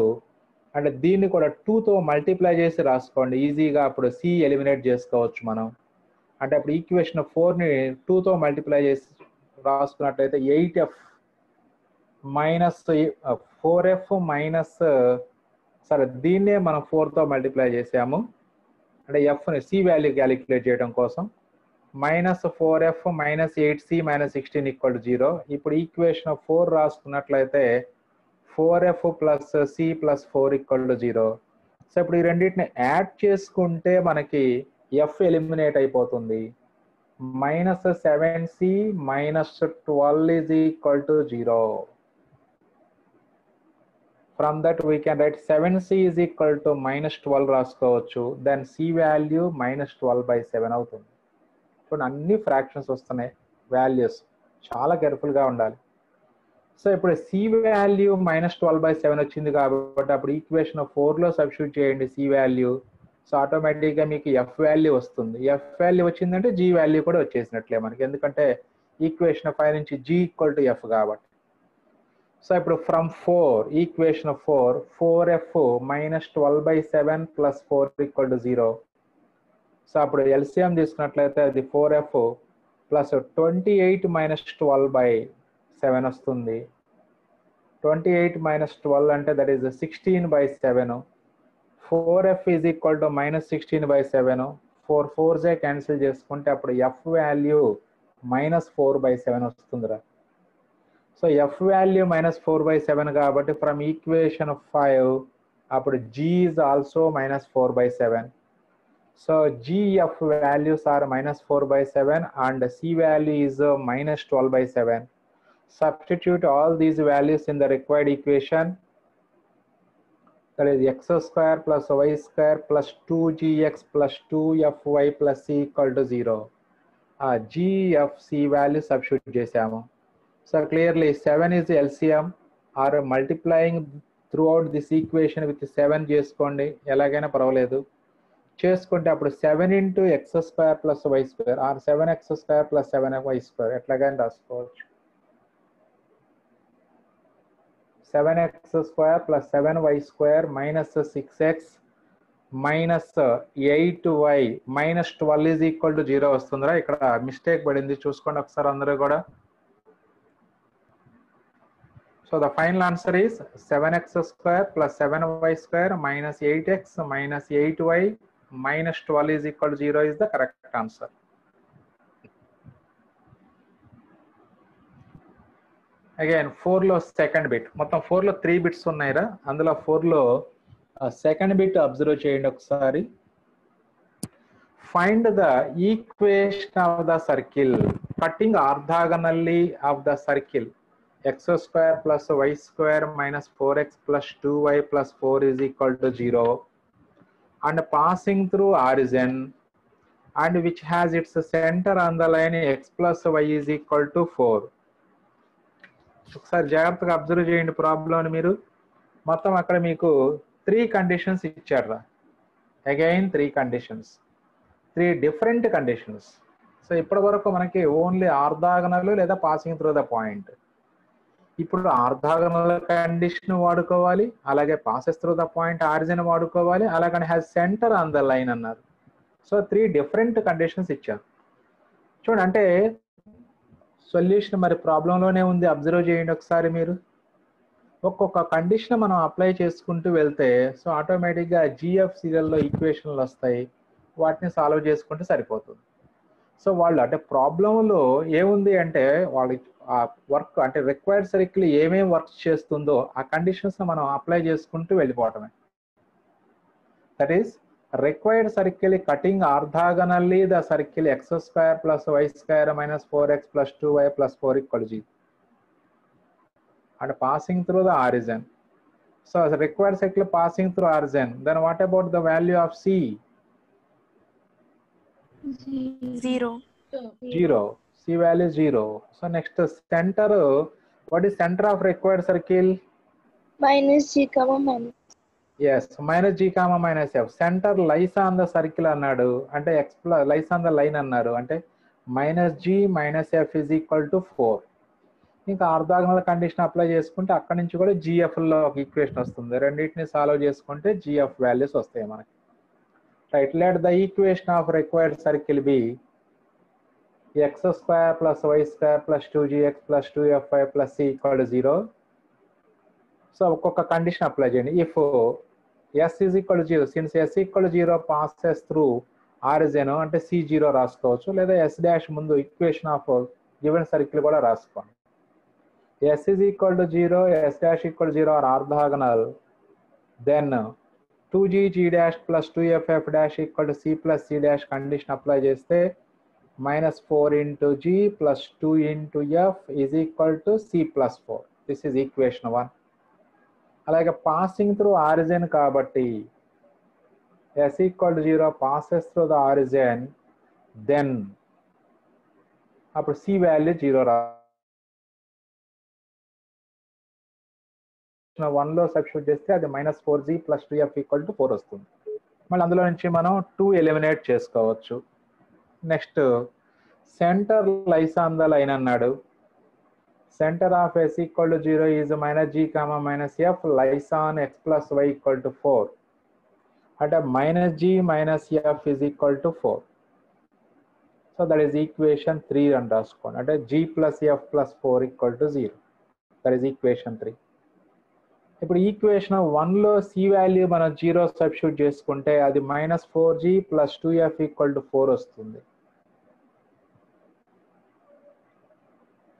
Speaker 1: అంటే దీన్ని కూడా 2తో మల్టిప్లై చేసి రాసుకోండి ఈజీగా. అప్పుడు సి ఎలిమినేట్ చేసుకోవచ్చు మనం. అంటే అప్పుడు ఈక్వేషన్ 4ని 2తో మల్టిప్లై చేసి రాసుకున్నట్లయితే 8f మైనస్ 4f మైనస్ సరే దీన్నే మనం 4తో మల్టిప్లై చేసాము. అంటే ఎఫ్ని సి వాల్యూ క్యాలిక్యులేట్ చేయడం కోసం -4f minus 8c minus 16 equal to 0. ఇప్పుడు equation 4 రాసుకున్నట్లయితే 4f plus c plus 4 equal to 0. So ఇప్పుడు ఈ రెండింటిని యాడ్ చేసుకుంటే మనకి f ఎలిమినేట్ అయిపోతుంది. -7c minus 12 is equal to 0. From that we can write 7c is equal to -12 రాసుకోవచ్చు. Then c value -12/7 అవుతుంది. ఇప్పుడు అన్ని ఫ్రాక్షన్స్ వస్తున్నాయి వాల్యూస్, చాలా కేర్ఫుల్గా ఉండాలి. సో ఇప్పుడు సి వాల్యూ -12/7 వచ్చింది కాబట్టి అప్పుడు ఈక్వేషన్ 4లో సబ్స్టిట్యూట్ చేయండి సి వాల్యూ. సో ఆటోమేటిక్గా మీకు ఎఫ్ వాల్యూ వస్తుంది. ఎఫ్ వాల్యూ వచ్చిందంటే జీ వాల్యూ కూడా వచ్చేసినట్లే మనకి, ఎందుకంటే ఈక్వేషన్ 5 నుంచి జీ ఈక్వల్ టు ఎఫ్ కాబట్టి. సో ఇప్పుడు from 4 equation 4f -12/7 + 4 equal to 0. So అప్పుడు ఎల్సిఎం తీసుకున్నట్లయితే అది 4f ప్లస్ 28 - 12/7 వస్తుంది. 28 - 12 అంటే that is 16/7. 4f is equal to -16/7. 4 4s cancel చేసుకుంటే అప్పుడు ఎఫ్ వాల్యూ -4/7 వస్తుందిరా. సో ఎఫ్ వాల్యూ -4/7 కాబట్టి ఫ్రమ్ ఈక్వేషన్ 5 అప్పుడు g is also -4/7. So GF values are -4/7 and C value is -12/7. Substitute all these values in the required equation. That is x² plus y² plus 2gx plus 2fy plus c equal to 0. GFC value substitute చేసాము. So clearly 7 is LCM or multiplying throughout this equation with 7 చేసుకోండి, ఎలాగైనా పర్వాలేదు. చేసుకుంటే అప్పుడు 7 × x² + y² are 7x² + 7y² ఎట్లాగైనా రాసుకోవచ్చు. 7x² + 7y² - 6x - 8y - 12 is equal to 0 వస్తుందిరా. ఇక్కడ మిస్టేక్ పడింది, చూసుకోండి ఒకసారి అందరూ కూడా. So the final answer is 7x² + 7y² - 8x - 8y - 12 is equal to 0 is the correct answer. Again 4లో సెకండ్ బిట్, మొత్తం 4లో 3 బిట్స్ ఉన్నాయిరా. అందులో 4లో సెకండ్ బిట్ అబ్జర్వ్ చేయండి ఒకసారి. Find the equation of the circle cutting orthogonally of the circle x² + y² - 4x + 2y + 4 is equal to 0 and passing through origin and which has its center on the line x + y is equal to 4. ఒకసారి జాగ్రత్తగా observe చేయండి problem మీరు. మొత్తం అక్కడ మీకు 3 conditions ఇచ్చారు. Again 3 conditions, 3 different conditions. So ఇప్పటి వరకు మనకి ఓన్లీ ఆర్థోగనల్ లేదా పాసింగ్ త్రూ ద పాయింట్. ఇప్పుడు ఆర్థోగోనల్ కండిషన్ వాడుకోవాలి, అలాగే passes through the point origin వాడుకోవాలి, అలాగని has centre on the line అన్నారు. సో 3 డిఫరెంట్ కండిషన్స్ ఇచ్చారు. చూడండి, అంటే సొల్యూషన్ మరి ప్రాబ్లంలోనే ఉంది. అబ్జర్వ్ చేయండి ఒకసారి మీరు. ఒక్కొక్క కండిషన్ మనం అప్లై చేసుకుంటూ వెళ్తే సో ఆటోమేటిక్గా జిఎఫ్ సీరియల్లో ఈక్వేషన్లు వస్తాయి, వాటిని సాల్వ్ చేసుకుంటే సరిపోతుంది. సో వాళ్ళు అంటే ప్రాబ్లంలో ఏముంది అంటే వాళ్ళు ఆ వర్క్ అంటే రిక్వైర్డ్ సర్కిల్ ఏమేమి వర్క్ చేస్తుందో ఆ కండిషన్స్ మనం అప్లై చేసుకుంటూ వెళ్ళిపోవటమే. That is required circle cutting orthogonally the circle x square plus y square minus 4x plus 2y plus 4 equal 0 and passing through the origin. So as a required circle passing through origin, then what about the value of c?
Speaker 5: 0.
Speaker 1: C value is 0. So next center, what is center of required circle?
Speaker 2: minus g comma minus.
Speaker 1: Yes, minus g comma minus f. Center lies on the circle అన్నాడు, అంటే x lies on the line అన్నారు, అంటే minus g minus f is equal to 4. ఇంకా orthogonal condition apply చేసుకుంటే అక్కడి నుంచి కూడా GF లో ఒక ఈక్వేషన్ వస్తుంది. రెండింటిని సాల్వ్ చేసుకుంటే జిఎఫ్ వాల్యూస్ వస్తాయి మనకి. Right, let the equation of required circle be x square plus y square plus 2gx plus 2fy plus c equal to 0. So ఒక్కొక్క కండిషన్ అప్లై చేయండి. If s is equal to 0, since s equal to 0 passes through origin అంటే c0 రాసుకోవచ్చు, లేదా s dash ముందు equation of given circle కూడా రాసుకోండి. s is equal to 0, s dash equal to 0 are orthogonal, then 2g dash plus 2ff dash equal to c plus c dash condition apply చేస్తే -4 into g plus 2 into f is equal to c plus 4. This is equation 1. అలాగే passing through origin కాబట్టి s equal to 0 passes through the origin, then అప్పుడు c value 0 రా 1 లో substitute చేస్తే అది -4g plus 2f equal to 4 వస్తుంది. మళ్ళీ అందులో నుంచి మనం 2 ఎలిమినేట్ చేసుకోవచ్చు. Next centre lies on the line అన్నాడు. Centre of s equal to 0 is minus g comma minus f lies on x plus y equal to 4, అంటే -g minus f is equal to 4. So that is equation 3 అని రాసుకోండి, అంటే g plus f plus 4 equal to 0. That is equation 3. ఇప్పుడు equation 1లో c value మనం 0 substitute చేసుకుంటే అది -4g plus 2f equal to 4 వస్తుంది.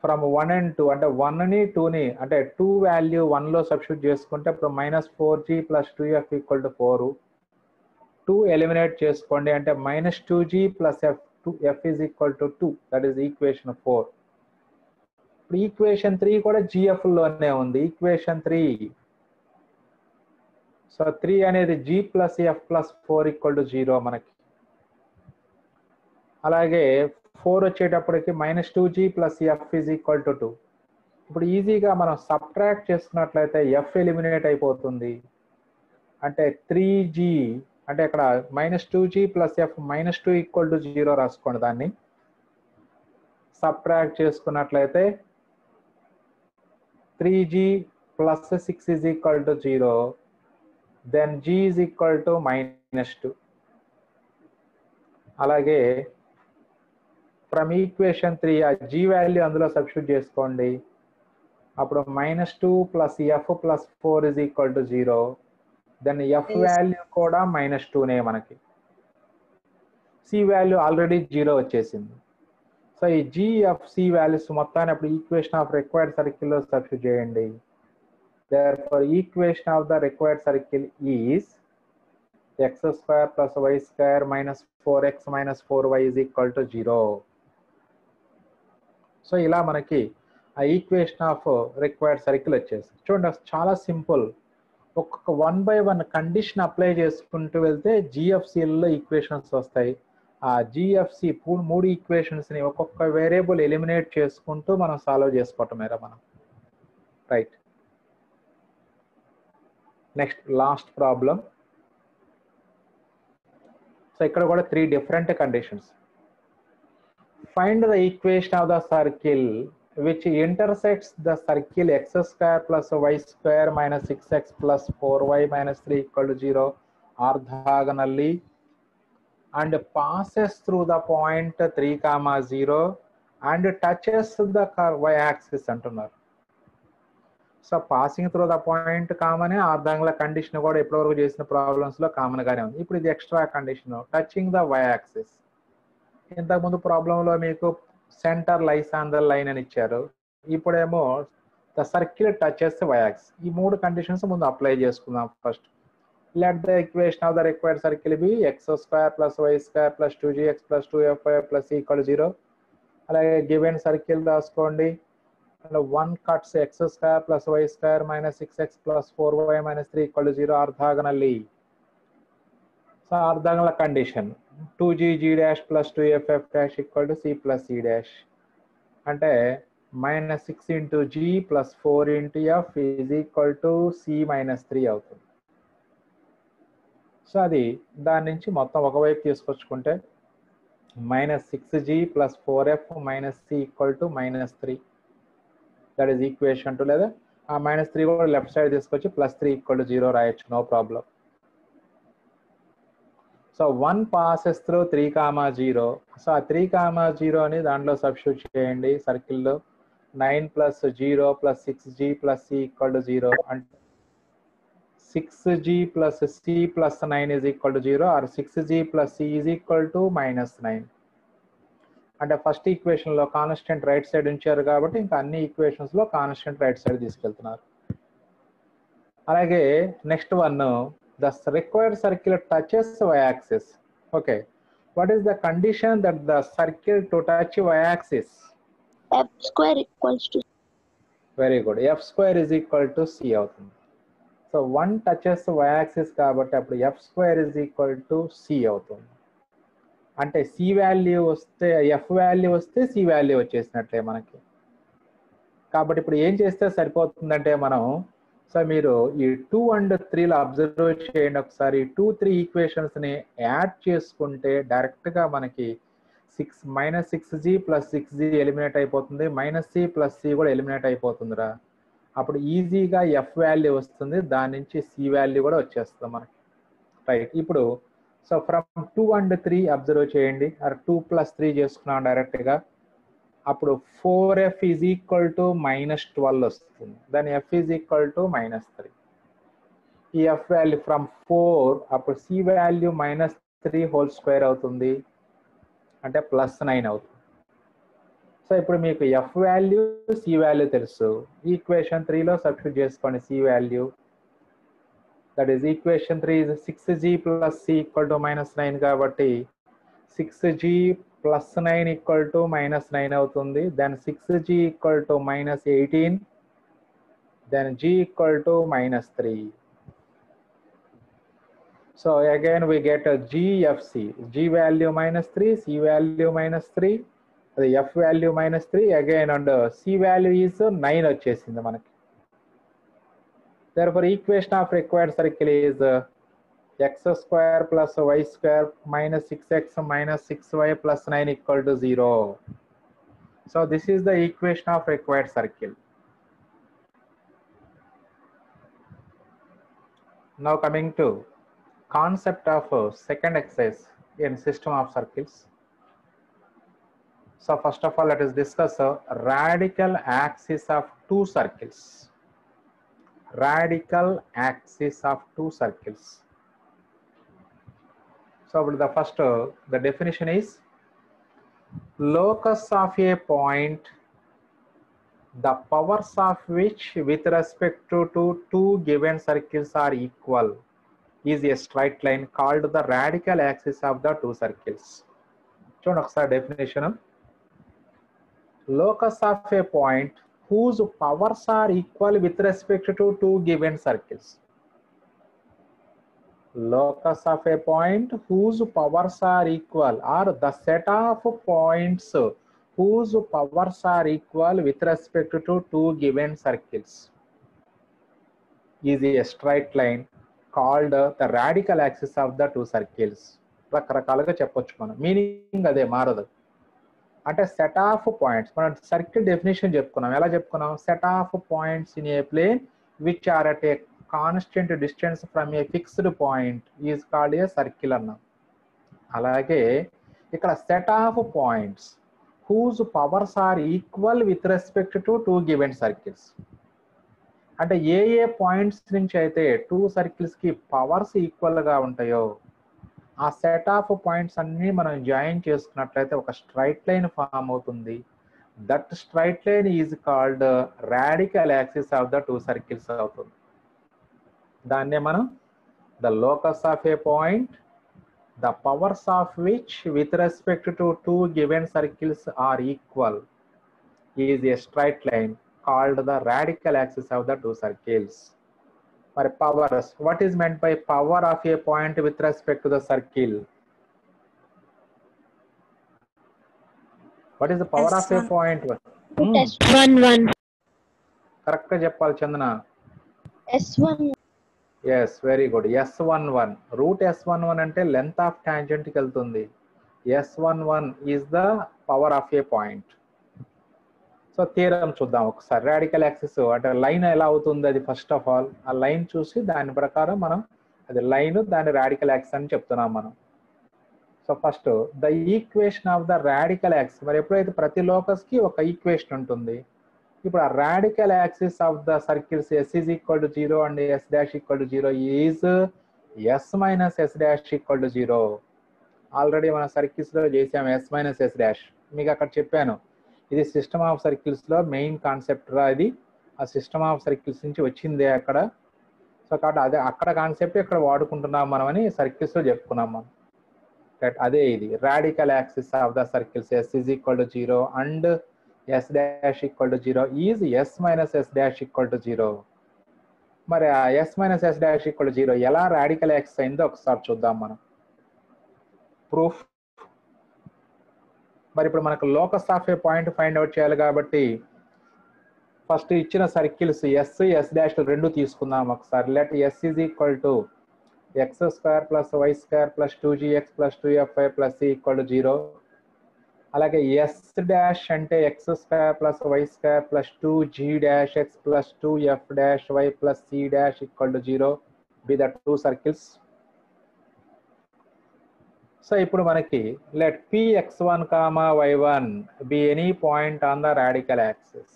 Speaker 1: From 1 and 2 అంటే 1ని 2ని అంటే 2 వాల్యూ 1లో సబ్స్టిట్యూట్ చేసుకుంటే ఇప్పుడు -4g plus 2f equal to 4. 2 eliminate చేసుకోండి అంటే -2g plus f is equal to 2. That is equation 4. ఇప్పుడు ఈక్వేషన్ 3 కూడా జిఎఫ్ లోనే ఉంది. ఈక్వేషన్ 3, సో 3 అనేది g plus f plus 4 equal to 0 మనకి. అలాగే 4 వచ్చేటప్పటికి -2g plus f is equal to 2. ఇప్పుడు ఈజీగా మనం సబ్ట్రాక్ట్ చేసుకున్నట్లయితే f ఎలిమినేట్ అయిపోతుంది, అంటే 3g అంటే ఇక్కడ -2g plus f -2 equal to 0 రాసుకోండి. దాన్ని సబ్ట్రాక్ట్ చేసుకున్నట్లయితే 3g plus 6 is equal to 0, then g is equal to -2. అలాగే ఫ్రమ్ ఈక్వేషన్ 3 ఆ g వాల్యూ అందులో సబ్స్టిట్యూట్ చేసుకోండి, అప్పుడు -2 plus f plus 4 is equal to 0, then f value కూడా -2నే మనకి. c వాల్యూ ఆల్రెడీ 0 వచ్చేసింది. సో ఈ gfc వాల్యూస్ మొత్తాన్ని అప్పుడు ఈక్వేషన్ ఆఫ్ రిక్వైర్డ్ సర్కిల్లో సబ్స్టిట్యూట్ చేయండి. Therefore equation of the required circle is x square plus y square minus 4x minus 4y is equal to 0. So ఇలా మనకి ఆ ఈక్వేషన్ ఆఫ్ రిక్వైర్డ్ సర్కిల్ వచ్చేసి చూడండి, చాలా సింపుల్. ఒక్కొక్క 1 by 1 కండిషన్ అప్లై చేసుకుంటూ వెళ్తే జిఎఫ్సిలో ఈక్వేషన్స్ వస్తాయి. ఆ జిఎఫ్సి 3 ఈక్వేషన్స్ని ఒక్కొక్క వేరియబుల్ ఎలిమినేట్ చేసుకుంటూ మనం సాల్వ్ చేసుకోవటమేరా మనం. Right, next last problem. So ఇక్కడ కూడా 3 different conditions. Find the equation of the circle which intersects the circle x square plus y square minus 6x plus 4y minus 3 equal to 0 orthogonally and passes through the point 3, 0 and touches the y-axis అంటున్నారు. So passing through the point కామనే ఆర్ధాంగుల condition కూడా ఇప్పటివరకు చేసిన problems లో common గానే ఉంది. ఇప్పుడు ఇది extra condition touching the y-axis. ఇంతకుముందు ప్రాబ్లంలో మీకు centre lies on the line అని ఇచ్చారు, ఇప్పుడేమో ద సర్కిల్ టచెస్ y-axis. ఈ మూడు కండిషన్స్ ముందు అప్లై చేసుకుందాం. First let the equation of the required circle be x square plus y square plus 2gx plus 2fy plus c equal to 0. అలాగే given circle రాసుకోండి. 1 cuts x square plus y square minus 6x plus 4y minus 3 equal to 0 orthogonally. So orthogonal condition 2g dash plus 2ff dash equal to c plus c dash. అంటే minus 6 into g plus 4 into f is equal to c minus 3 అవుతుంది. So అది దాని నుంచి మొత్తం ఒకవైపు తీసుకొచ్చుకుంటే minus 6g plus 4f minus c equal to minus 3. That is equation 2. లేదా ఆ minus 3 కూడా లెఫ్ట్ సైడ్ తీసుకొచ్చి plus 3 equal to 0 రాయొచ్చు, no problem. So 1 passes through 3, 0. So ఆ 3, 0 అని దాంట్లో సబ్స్టిట్యూట్ చేయండి సర్కిల్లో. 9 plus 0 plus 6g plus c equal to 0 అంటే 6g plus c plus 9 is equal to 0 or 6g plus c is equal to minus 9. అంటే first equation లో constant right side ఉంచారు కాబట్టి ఇంకా అన్ని ఈక్వేషన్స్ లో కాన్స్టెంట్ రైట్ సైడ్ తీసుకెళ్తున్నారు. అలాగే next one, the required circle touches y-axis. Okay, what is the condition that the circle to touch y-axis?
Speaker 4: f square equals to
Speaker 1: very good, f square is equal to c అవుతుంది. So 1 touches y-axis కాబట్టి అప్పుడు f square is equal to c అవుతుంది. అంటే c value వస్తే f value వస్తే c value వచ్చేసినట్లే మనకి. కాబట్టి ఇప్పుడు ఏం చేస్తే సరిపోతుందంటే మనం, సో మీరు ఈ 2 and 3లో అబ్జర్వ్ చేయండి ఒకసారి. 2, 3 ఈక్వేషన్స్ ని యాడ్ చేసుకుంటే డైరెక్ట్ గా మనకి minus 6g plus 6g eliminate అయిపోతుంది, minus c plus c కూడా ఎలిమినేట్ అయిపోతుందిరా. అప్పుడు ఈజీగా f వాల్యూ వస్తుంది, దాని నుంచి c వాల్యూ కూడా వచ్చేస్తుంది మనకి. రైట్, ఇప్పుడు సో ఫ్రమ్ 2 and 3 అబ్జర్వ్ చేయండి, 2 plus 3 చేసుకున్నాం డైరెక్ట్ గా. అప్పుడు 4f ఈజ్ ఈక్వల్ టు -12 వస్తుంది, దాని f ఈజ్ ఈక్వల్ టు -3. ఈ f వాల్యూ ఫ్రమ్ 4 అప్పుడు c వాల్యూ -3 హోల్ స్క్వేర్ అవుతుంది, అంటే +9 అవుతుంది. సో ఇప్పుడు మీకు f వాల్యూ c వాల్యూ తెలుసు. ఈక్వేషన్ 3లో సబ్స్టిట్యూట్ చేసుకోండి c value. That is equation 3 is 6g plus c equal to -9 కాబట్టి 6g plus 9 equal to -9 అవుతుంది. దెన్ 6g equal to -18, దెన్ g equal to -3. So again we get a GFC, G value -3, C value -3, the F value -3 again, and C value is 9 వచ్చేసింది మనకి. Therefore equation of required circle is x square plus y square minus 6x minus 6y plus 9 equal to 0. So this is the equation of required circle. Now coming to concept of second exercise in system of circles. So first of all, let us discuss radical axis of two circles. Radical axis of two circles. So the first, the definition is locus of a point, the powers of which with respect to two given circles are equal, is a straight line called the radical axis of the two circles. చూడండి ఒకసారి definition. Locus of a point whose powers are equal with respect to two given circles. Locus of a point whose powers are equal, or the set of points whose powers are equal with respect to two given circles, is a straight line called the radical axis of the two circles. రకరకాలుగా చెప్పొచ్చు మనం, meaning అదే మారదు. అంటే set of points. మనం circle definition చెప్పుకున్నాం. ఎలా చెప్పుకున్నాం? Set of points in a plane which are at a constant distance from a fixed point is called a circle అన్నాం. అలాగే ఇక్కడ set of points whose powers are equal with respect to two given circles. అంటే a A points నుంచి అయితే two సర్కిల్స్కి powers ఈక్వల్గా ఉంటాయో ఆ set of points అన్ని మనం జాయిన్ చేసుకున్నట్లయితే ఒక స్ట్రైట్ లైన్ ఫామ్ అవుతుంది. That straight line is called radical axis of the two circles అవుతుంది. దాన్నే మనం the locus of a point the powers of which with respect to two given circles are equal is a straight line called the radical axis of the two circles. For powers, what is meant by power of a point with respect to the circle? What is the power of a point?
Speaker 4: S11.
Speaker 1: Correct ga cheppali Chandana.
Speaker 2: S1.
Speaker 1: Yes, very good. S11. Root S11 ante length of tangent ki veltundi. S11 is the power of a point. So theorem చూద్దాం ఒకసారి. Radical axis అంటే line ఎలా అవుతుంది అది first of all ఆ line చూసి దాని ప్రకారం మనం అది లైన్ దాని రాడికల్ యాక్సిస్ అని చెప్తున్నాం మనం. So first the equation of the radical axis. మరి ఎప్పుడైతే ప్రతి లోకస్కి ఒక ఈక్వేషన్ ఉంటుంది. ఇప్పుడు ఆ radical axis of the circles S is equal to 0 and S dash equal to 0 is S minus S dash equal to 0. Already మన సర్కిల్స్లో చేసాము ఎస్ మైనస్ ఎస్ డాష్. మీకు అక్కడ చెప్పాను ఇది సిస్టమ్ ఆఫ్ సర్కిల్స్లో మెయిన్ కాన్సెప్ట్ రా. ఇది ఆ సిస్టమ్ ఆఫ్ సర్కిల్స్ నుంచి వచ్చిందే అక్కడ. సో కాబట్టి అదే అక్కడ కాన్సెప్ట్ ఇక్కడ వాడుకుంటున్నాం మనం అని సర్కిల్స్లో చెప్పుకున్నాం మనం. అదే ఇది radical axis of the circles S is equal to 0 and S dash equal to 0 is S minus S dash equal to 0. మరి ఆ S minus S dash equal to 0 ఎలా రాడికల్ యాక్సిస్ అయిందో ఒకసారి చూద్దాం మనం. ప్రూఫ్. మరి ఇప్పుడు మనకు locus of a point find out చేయాలి కాబట్టి ఫస్ట్ ఇచ్చిన సర్కిల్స్ ఎస్ ఎస్ డాష్ రెండు తీసుకుందాం ఒకసారి. Let S is equal to x square plus y square plus 2gx plus 2fy plus c equal to 0. అలాగే ఎస్ డాష్ అంటే x square plus y square plus 2g dash x plus 2f dash y plus C dash equal to 0 be the two circles. So ఇప్పుడు మనకి let px1, y1 be any point on the radical axis.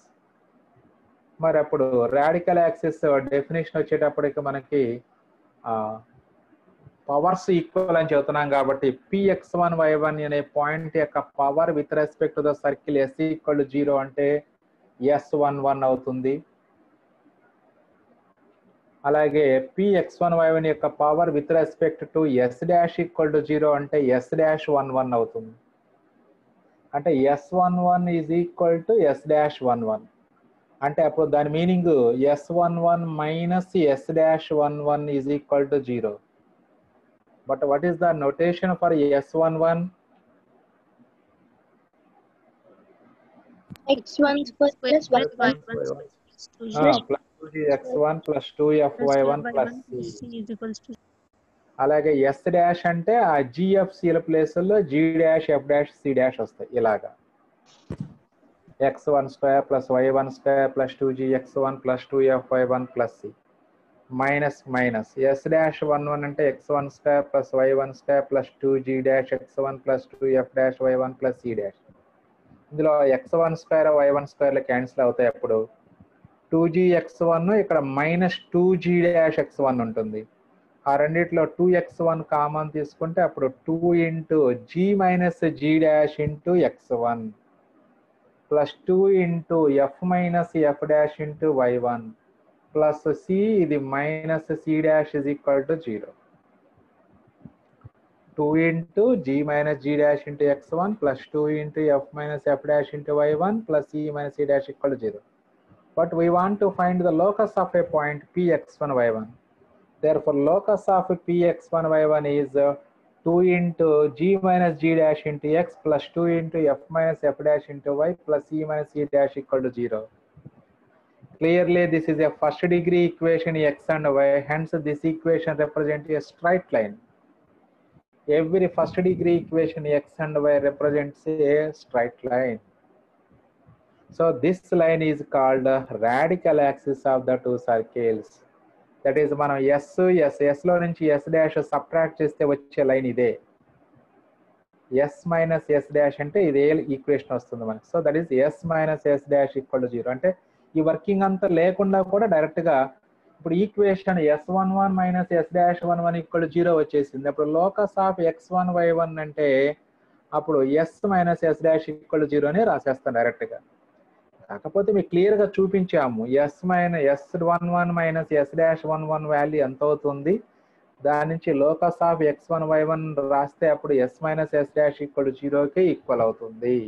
Speaker 1: మరి అప్పుడు radical axis definition వచ్చేటప్పటికి మనకి powers equal అని చెబుతున్నాం కాబట్టి px1, y1 అనే పాయింట్ యొక్క power with respect to the circle s equal to 0 అంటే s11 అవుతుంది. అలాగే px1, y1 యొక్క power with respect to yes dash equal to 0 అంటే ఎస్ డాష్ 11 అవుతుంది. అంటే s11 is equal to yes dash 11. అంటే అప్పుడు దాని meaning s11 minus S dash 11 is equal to 0. But what is the notation for s11?
Speaker 2: X1 plus Y1 plus
Speaker 1: 2gx1 plus 2fy1 plus c
Speaker 2: is equals to.
Speaker 1: అలాగే S dash అంటే ఆ జిఎఫ్సిల ప్లేసుల్లో g dash f dash c dash వస్తాయి. ఇలాగా x1 square plus y1 square plus 2gx1 plus 2fy1 plus c minus minus S dash 11 అంటే x1 square plus y1 square plus 2g dash x1 plus 2f dash y1 plus C dash. ఇందులో x1 square y1 స్క్వేర్లు cancel అవుతాయి. అప్పుడు 2gx1 ఇక్కడ minus 2g dash x1 ఉంటుంది. ఆ రెండిట్లో 2x1 common తీసుకుంటే అప్పుడు 2 into g minus g dash into x1 plus 2 into f minus f dash into y1 plus c ఇది minus c dash is equal to 0. 2 into g minus g dash into x1 plus 2 into f minus f dash into y1 plus c minus c dash equal to 0. But we want to find the locus of a point px1, y1. Therefore, locus of px1, y1 is 2 into g minus g dash into x plus 2 into f minus f dash into y plus c minus c dash equal to 0. Clearly, this is a first degree equation x and y. Hence, this equation represents a straight line. every first degree equation x and y represents a straight line. So this line is called radical axis of the two circles. That is మనం s లో నుంచి s dash subtract చేస్తే వచ్చే line ఇదే. s minus s dash అంటే ఇదే equation వస్తుంది మనకి. So that is s minus s dash equal to 0. అంటే ఈ వర్కింగ్ అంతా లేకుండా కూడా డైరెక్ట్ గా ఇప్పుడు equation s11 minus s dash 11 equal to 0 వచ్చేసింది. అప్పుడు లోకస్ ఆఫ్ x1 y1 అంటే అప్పుడు s minus s dash equal to 0 అని రాసేస్తాను డైరెక్ట్ గా. కాకపోతే మీకు క్లియర్ గా చూపించాము s11 minus s dash 11 value ఎంత అవుతుంది, దాని నుంచి లోకస్ ఆఫ్ x1 y1 రాస్తే అప్పుడు s minus s dash equal to 0 కి ఈక్వల్ అవుతుంది.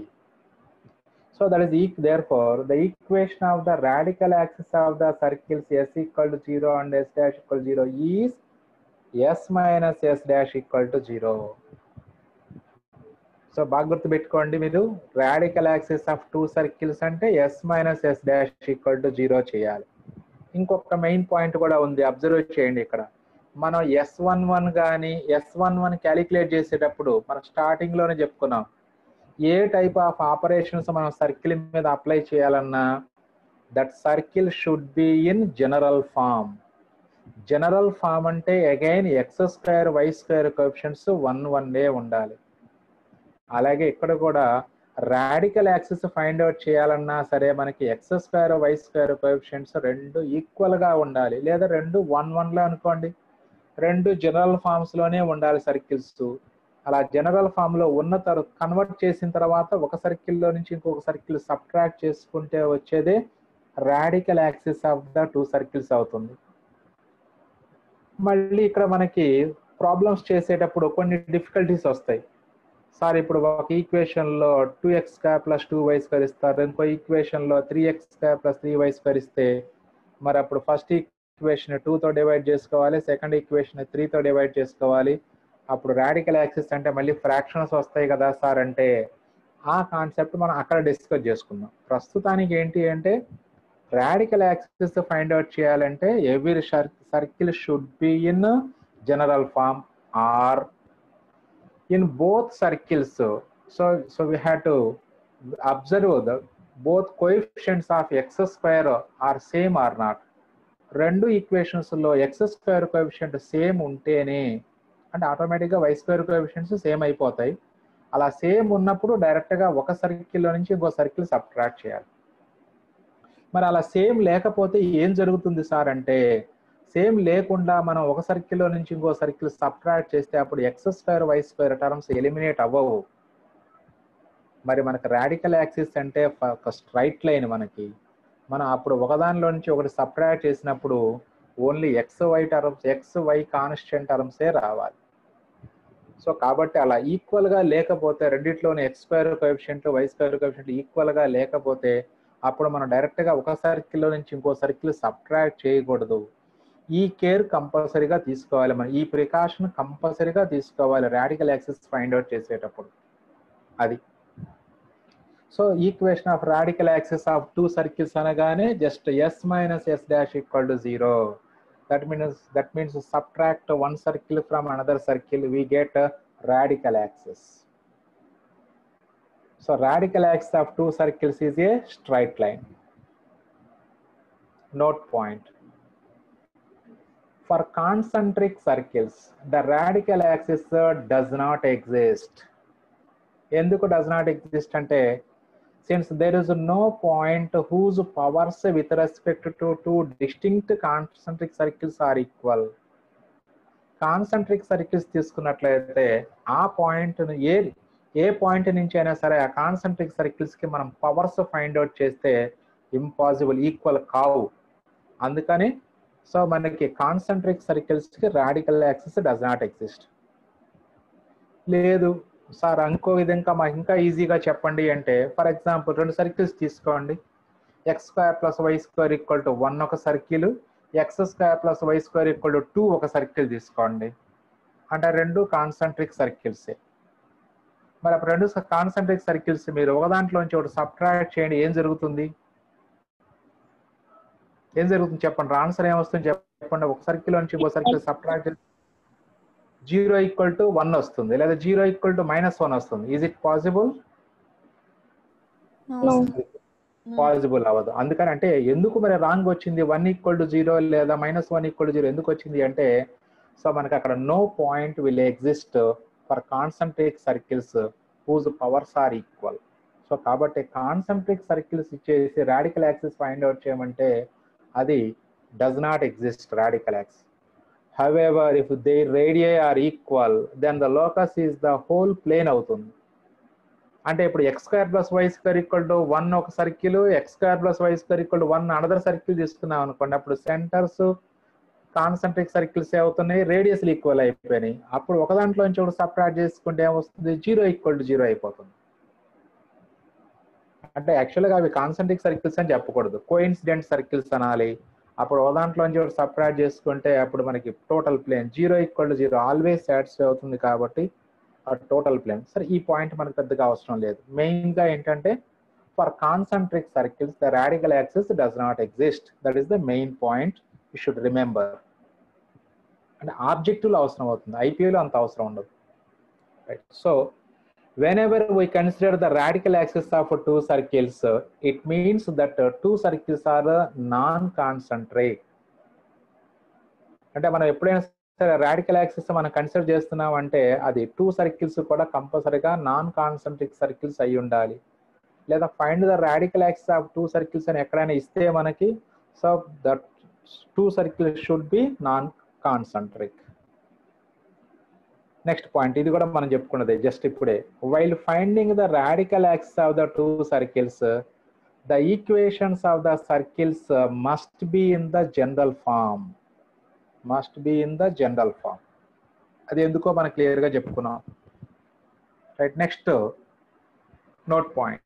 Speaker 1: So that is therefore the equation of the radical axis of the circles s equal to 0 and s dash equal to 0 is s minus s dash equal to 0. So బాగా గుర్తుపెట్టుకోండి మీరు, radical axis of two circles అంటే s minus s dash equal to 0 చేయాలి. ఇంకొక main point కూడా ఉంది, observe చేయండి. ఇక్కడ మనం s11 కానీ s11 క్యాలిక్యులేట్ చేసేటప్పుడు మనం స్టార్టింగ్ లోనే చెప్పుకున్నాం, ఏ టైప్ ఆఫ్ ఆపరేషన్స్ మనం సర్కిల్ మీద అప్లై చేయాలన్నా that circle should be in general form. General form అంటే అగైన్ x² y² కోఎఫిషియెంట్స్ 1 1 ఉండాలి. అలాగే ఇక్కడ కూడా రాడికల్ యాక్సిస్ ఫైండ్ అవుట్ చేయాలన్నా సరే మనకి x² y² కోఎఫిషియెంట్స్ రెండు ఈక్వల్ గా ఉండాలి, లేదా రెండు 1 1 లో అనుకోండి, రెండు జనరల్ ఫామ్స్ లోనే ఉండాలి సర్కిల్స్. అలా జనరల్ ఫామ్ లో ఉన్న తర్వాత కన్వర్ట్ చేసిన తర్వాత ఒక సర్కిల్ లో నుంచి ఇంకొక సర్కిల్ సబ్ట్రాక్ట్ చేసుకుంటే వచ్చేదే radical axis of the two circles అవుతుంది. మళ్ళీ ఇక్కడ మనకి ప్రాబ్లమ్స్ చేసేటప్పుడు కొన్ని డిఫికల్టీస్ వస్తాయి. సార్ ఇప్పుడు ఒక ఈక్వేషన్ లో 2x² + 2y² ఇస్తారు, ఇంకో ఈక్వేషన్ లో 3x² + 3y² ఇస్తే మరి అప్పుడు ఫస్ట్ ఈక్వేషన్ 2 తో డివైడ్ చేసుకోవాలి, సెకండ్ ఈక్వేషన్ 3 తో డివైడ్ చేసుకోవాలి. అప్పుడు రాడికల్ యాక్సిస్ అంటే మళ్ళీ ఫ్రాక్షన్స్ వస్తాయి కదా సార్ అంటే ఆ కాన్సెప్ట్ మనం అక్కడ డిస్కస్ చేసుకుందాం. ప్రస్తుతానికి ఏంటి అంటే రాడికల్ యాక్సిస్ ఫైండ్ అవుట్ చేయాలంటే every circle should be in general form or in both circles. So we have to observe the both coefficients of x² are same or not. రెండు equations లో x² coefficient same ఉంటేనే అంటే automatic గా y² coefficients same అయిపోతాయి. అలా same ఉన్నప్పుడు direct గా ఒక సర్కిల్ లో నుంచి ఇంకో సర్కిల్ సబ్ట్రాక్ట్ చేయాలి. మరి అలా సేమ్ లేకపోతే ఏం జరుగుతుంది సార్ అంటే, సేమ్ లేకుండా మనం ఒక సర్కిల్లో నుంచి ఇంకో సర్కిల్ సబ్ట్రాక్ట్ చేస్తే అప్పుడు x² y² టర్మ్స్ ఎలిమినేట్ అవ్వవు. మరి మనకు రాడికల్ యాక్సిస్ అంటే ఒక స్ట్రైట్ లైన్, మనకి మనం అప్పుడు ఒకదానిలో నుంచి ఒకటి సబ్ట్రాక్ట్ చేసినప్పుడు only xy terms xy constant టర్మ్సే రావాలి. సో కాబట్టి అలా ఈక్వల్ గా లేకపోతే రెండిట్లోని x² coefficient y² coefficient equal గా లేకపోతే అప్పుడు మనం డైరెక్ట్ గా ఒక సర్కిల్లో నుంచి ఇంకో సర్కిల్ సబ్ట్రాక్ట్ చేయకూడదు. ఈ కేర్ కంపల్సరీగా తీసుకోవాలి, మనం ఈ ప్రికాషన్ కంపల్సరీగా తీసుకోవాలి రాడికల్ యాక్సిస్ ఫైండ్ అవుట్ చేసేటప్పుడు. అది so equation of radical axis of two circles అనగానే just s minus s dash equal to 0. That means subtract one circle from another circle we get radical axis. So radical axis of two circles is a straight line. Note point. For concentric circles, the radical axis does not exist. ఎందుకు does not exist అంటే, since there is no point whose powers with respect to two distinct concentric circles are equal. Concentric circles తీసుకున్నట్లయితే ఆ point ఏ point నుంచి అయినా సరే ఆ concentric circles కి మనం పవర్స్ ఫైండ్ అవుట్ చేస్తే ఇంపాసిబుల్, ఈక్వల్ కావు. అందుకని సో మనకి కాన్సెంట్రిక్ సర్కిల్స్ కి radical axis does not exist. లేదు సార్ ఇంకో విధంగా మాకు ఇంకా ఈజీగా చెప్పండి అంటే, ఫర్ ఎగ్జాంపుల్ రెండు సర్కిల్స్ తీసుకోండి, x² + y² ఈక్వల్ టు 1 ఒక circle, x² + y² equal to 2 ఒక సర్కిల్ తీసుకోండి. అంటే రెండు కాన్సెంట్రిక్ సర్కిల్సే. మరి అప్పుడు రెండు కాన్సెంట్రిక్ సర్కిల్స్ మీరు ఒక దాంట్లోంచి ఒకటి సబ్ట్రాక్ట్ చేయండి, ఏం జరుగుతుంది చెప్పండి, ఆన్సర్ ఏమొస్తుంది చెప్పండి. ఒక సర్కిల్ నుంచి ఇంకో సర్కిల్ సబ్ట్రాక్ట్ 0 ఈక్వల్ టు 1 వస్తుంది, లేదా 0 ఈక్వల్ టు -1 వస్తుంది. Is it possible?
Speaker 5: No.
Speaker 1: Possible అవ్వదు. అందుకని అంటే ఎందుకు మరి రాంగ్ వచ్చింది? 1 ఈక్వల్ టు 0 లేదా -1 ఈక్వల్ టు 0 ఎందుకు వచ్చింది అంటే, సో మనకి అక్కడ no point will exist for concentric circles whose powers are equal. So కాబట్టి కాన్సంట్రిక్ సర్కిల్స్ ఇచ్చేసి రాడికల్ యాక్సిస్ ఫైండ్ అవుట్ చేయమంటే అది does not exist radical axis. However, if their radii are equal, then the locus is the whole plane అవుతుంది. అంటే ఇప్పుడు x² + y² = 1 ఒక circle, x² + y² = 1 another circle తీసుకున్నాం అనుకోండి, అప్పుడు సెంటర్స్ కాన్సంట్రిక్ సర్కిల్స్ అవుతున్నాయి, రేడియస్లు ఈక్వల్ అయిపోయినాయి. అప్పుడు ఒక దాంట్లో నుంచి ఒకటి సబ్ట్రాక్ట్ చేసుకుంటే ఏమొస్తుంది? 0 = 0 అయిపోతుంది. అంటే యాక్చువల్గా అవి కాన్సంట్రిక్ సర్కిల్స్ అని చెప్పకూడదు, కోఇన్సిడెంట్ సర్కిల్స్ అనాలి. అప్పుడు ఒక దాంట్లో నుంచి ఒకటి సబ్ట్రాక్ట్ చేసుకుంటే అప్పుడు మనకి టోటల్ ప్లేన్ 0 = 0 ఆల్వేస్ సాటిస్ఫై అవుతుంది కాబట్టి ఆ టోటల్ ప్లేన్. సరే, ఈ పాయింట్ మనకు పెద్దగా అవసరం లేదు. మెయిన్గా ఏంటంటే for concentric circles the radical axis does not exist. That is the main point you should remember. అంటే ఆబ్జెక్టివ్లో అవసరం అవుతుంది, ఐపీలో అంత అవసరం ఉండదు. Right. So whenever we consider the radical axis of two circles, it means that two circles are non-concentric. అంటే మనం ఎప్పుడైనా సరే రాడికల్ యాక్సిస్ మనం కన్సిడర్ చేస్తున్నాం అంటే అది టూ సర్కిల్స్ కూడా కంపల్సరీగా నాన్ కాన్సంట్రిక్ సర్కిల్స్ అయి ఉండాలి. లేదా find the radical axis of two circles అని ఎక్కడైనా ఇస్తే మనకి, so that two circles should be non concentric. Next point, ఇది కూడా మనం చెప్పుకున్నదే జస్ట్ ఇప్పుడే. While finding the radical axis of the two circles, the equations of the circles must be in the general form. Must be in the general form. అది ఎందుకో మనం క్లియర్గా చెప్పుకున్నాం. Right. Next note point,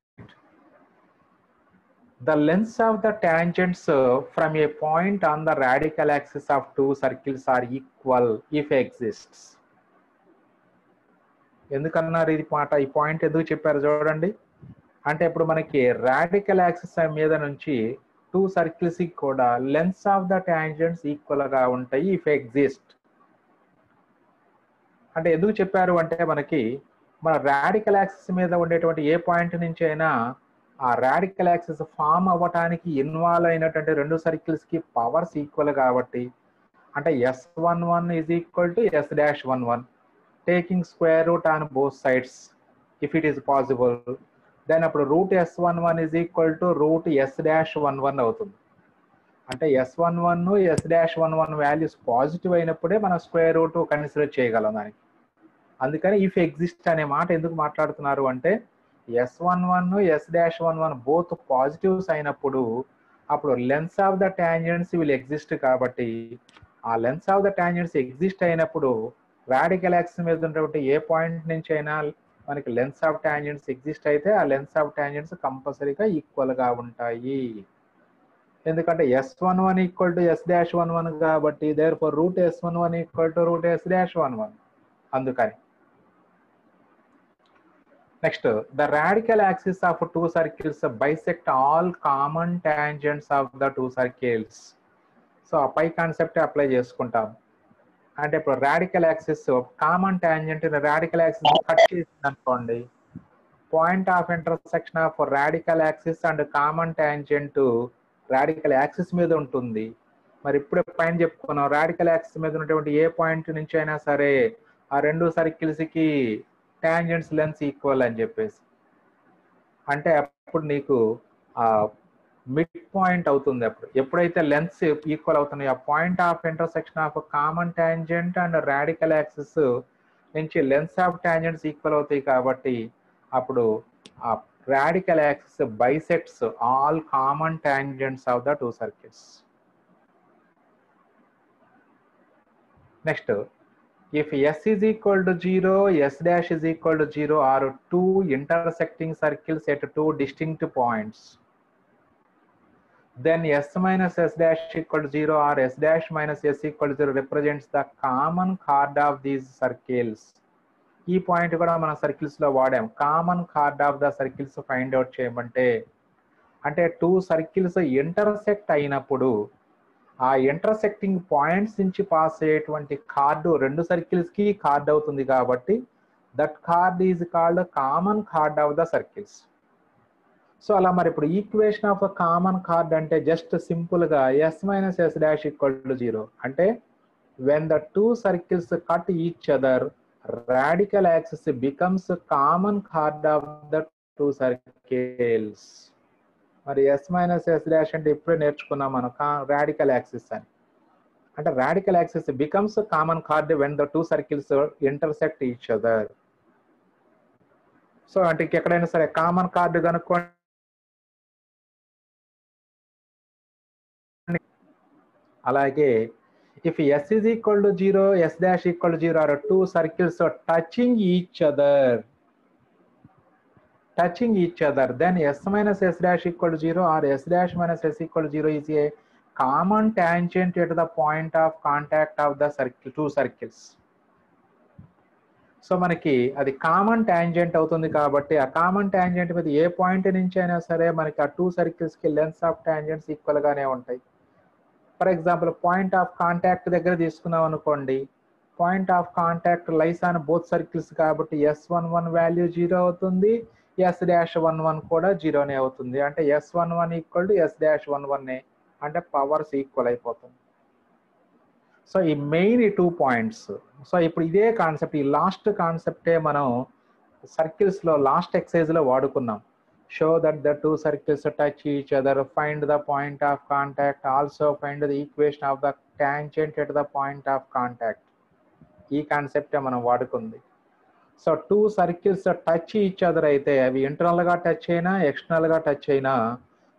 Speaker 1: the lengths of the tangents from a point on the radical axis of two circles are equal if exists. ఎందుకన్నారు ఇది మాట? ఈ point ఎందుకు చెప్పారు చూడండి. అంటే ఇప్పుడు మనకి రాడికల్ యాక్సిస్ మీద నుంచి టూ సర్కిల్స్ కూడా lengths of the tangents equal గా ఉంటాయి ఇఫ్ ఎగ్జిస్ట్. అంటే ఎందుకు చెప్పారు అంటే మనకి మన రాడికల్ యాక్సిస్ మీద ఉండేటువంటి ఏ పాయింట్ నుంచి అయినా ఆ రాడికల్ యాక్సిస్ ఫామ్ అవ్వటానికి ఇన్వాల్వ్ అయినటువంటి రెండు సర్కిల్స్ కి పవర్స్ ఈక్వల్ కాబట్టి, అంటే S11 = S'11, taking square root on both sides if it is possible, then అప్పుడు √S11 = √S'11 అవుతుంది. అంటే S11 S'11 వాల్యూస్ పాజిటివ్ అయినప్పుడే మనం స్క్వేర్ రూట్ కన్సిడర్ చేయగలం దానికి. అందుకని ఇఫ్ ఎగ్జిస్ట్ అనే మాట ఎందుకు మాట్లాడుతున్నారు అంటే S11 S'11 బోత్ పాజిటివ్స్ అయినప్పుడు అప్పుడు lens of the tangents will exist. కాబట్టి ఆ lens of the tangents exist అయినప్పుడు రాడికల్ యాక్సిస్ మీద ఉన్నటువంటి ఏ పాయింట్ నుంచి అయినా మనకి లెన్స్ ఆఫ్ టాంజెంట్స్ ఎగ్జిస్ట్ అయితే ఆ లెన్స్ ఆఫ్ టాంజెంట్స్ కంపల్సరీగా ఈక్వల్ గా ఉంటాయి. ఎందుకంటే S11 = S'11 కాబట్టి therefore √S11 = √S'11. అందుకని next, the radical axis of two circles bisect all common tangents of the two circles. So ఆ పై కాన్సెప్ట్ అప్లై చేసుకుంటాం. అంటే ఇప్పుడు radical axis common tangent radical axis cut చేసింది అనుకోండి, point of intersection of radical axis and common tangent radical axis మీద ఉంటుంది. మరి ఇప్పుడే పైన చెప్పుకున్నాం రాడికల్ యాక్సిస్ మీద ఉన్నటువంటి ఏ పాయింట్ నుంచి అయినా సరే ఆ రెండు సర్కిల్స్ కి టాంజెంట్స్ లెన్స్ ఈక్వల్ అని చెప్పేసి, అంటే అప్పుడు నీకు ఆ మిడ్ పాయింట్ అవుతుంది. అప్పుడు ఎప్పుడైతే లెన్స్ ఈక్వల్ అవుతున్నాయి ఆ point of intersection of common tangent and radical axis నుంచి లెన్స్ ఆఫ్ టాంజెంట్స్ ఈక్వల్ అవుతాయి. కాబట్టి అప్పుడు ఆ radical axis bisects all common tangents of the two circles. Next, if S is equal to 0, S dash is equal to 0 are two intersecting circles at two distinct points, then S minus S dash equal to 0 or S dash minus S equal to 0 represents the common chord of these circles. ఈ point కూడా మన circles లో వాడాం. Common chord of the circles find out చేయమంటే, అంటే two circles intersect అయినప్పుడు ఆ intersecting points నుంచి పాస్ అయ్యేటువంటి కార్డు రెండు సర్కిల్స్ కి కార్డ్ అవుతుంది కాబట్టి that chord is called common chord of the circles. So అలా మరి ఇప్పుడు ఈక్వేషన్ ఆఫ్ కామన్ కార్డ్ అంటే జస్ట్ సింపుల్ గా S minus S dash equal to 0 అంటే when the two circles cut each other, radical axis becomes common chord of the two circles. మరి yes minus S dash అంటే ఇప్పుడే నేర్చుకున్నాం మనం radical axis అని. అంటే radical axis becomes common card when the two circles intersect each other. So అంటే ఎక్కడైనా సరే కామన్ కార్డ్ కనుక్కోండి. అలాగే if s is equal to 0, s dash equal to 0 are two circles touching each other, then s minus s dash equal to 0 or s dash minus s equal to 0 is a common tangent at the point of contact of the two circles. So మనకి అది common tangent అవుతుంది కాబట్టి ఆ common tangent మీద ఏ point నుంచి అయినా సరే మనకి ఆ టూ సర్కిల్స్ కి లెన్స్ ఆఫ్ టాంజెంట్స్ ఈక్వల్ గానే ఉంటాయి. For example point of contact దగ్గర తీసుకున్నాం అనుకోండి, point of contact lies on both circles కాబట్టి S11 వాల్యూ 0 అవుతుంది, S-11 కూడా 0నే అవుతుంది. అంటే S11 ఈక్వల్ టు S-11 అంటే పవర్స్ ఈక్వల్ అయిపోతుంది. సో ఈ మెయిన్ ఈ 2 పాయింట్స్. సో ఇప్పుడు ఇదే కాన్సెప్ట్, ఈ లాస్ట్ కాన్సెప్టే మనం సర్కిల్స్ లో లాస్ట్ ఎక్సైజ్ లో వాడుకున్నాం. Show that the two circles touch each other, find the point of contact, also find the equation of the tangent at the point of contact. ఈ కాన్సెప్టే మనం వాడుకుంది. So two circles touch each other అయితే అవి internal గా touch అయినా external గా touch అయినా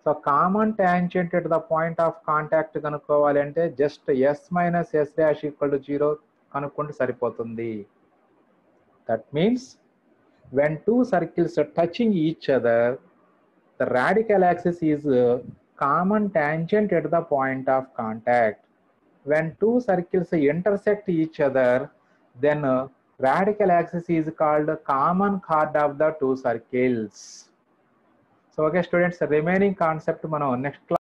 Speaker 1: so common tangent at the point of contact కనుక్కోవాలి అంటే just S minus S dash equal to 0 కనుక్కుంటే సరిపోతుంది. That means when two circles are touching each other, the radical axis is common tangent at the point of contact. When two circles intersect each other, then radical axis is called common chord of the two circles. So okay students, remaining concept మనం next class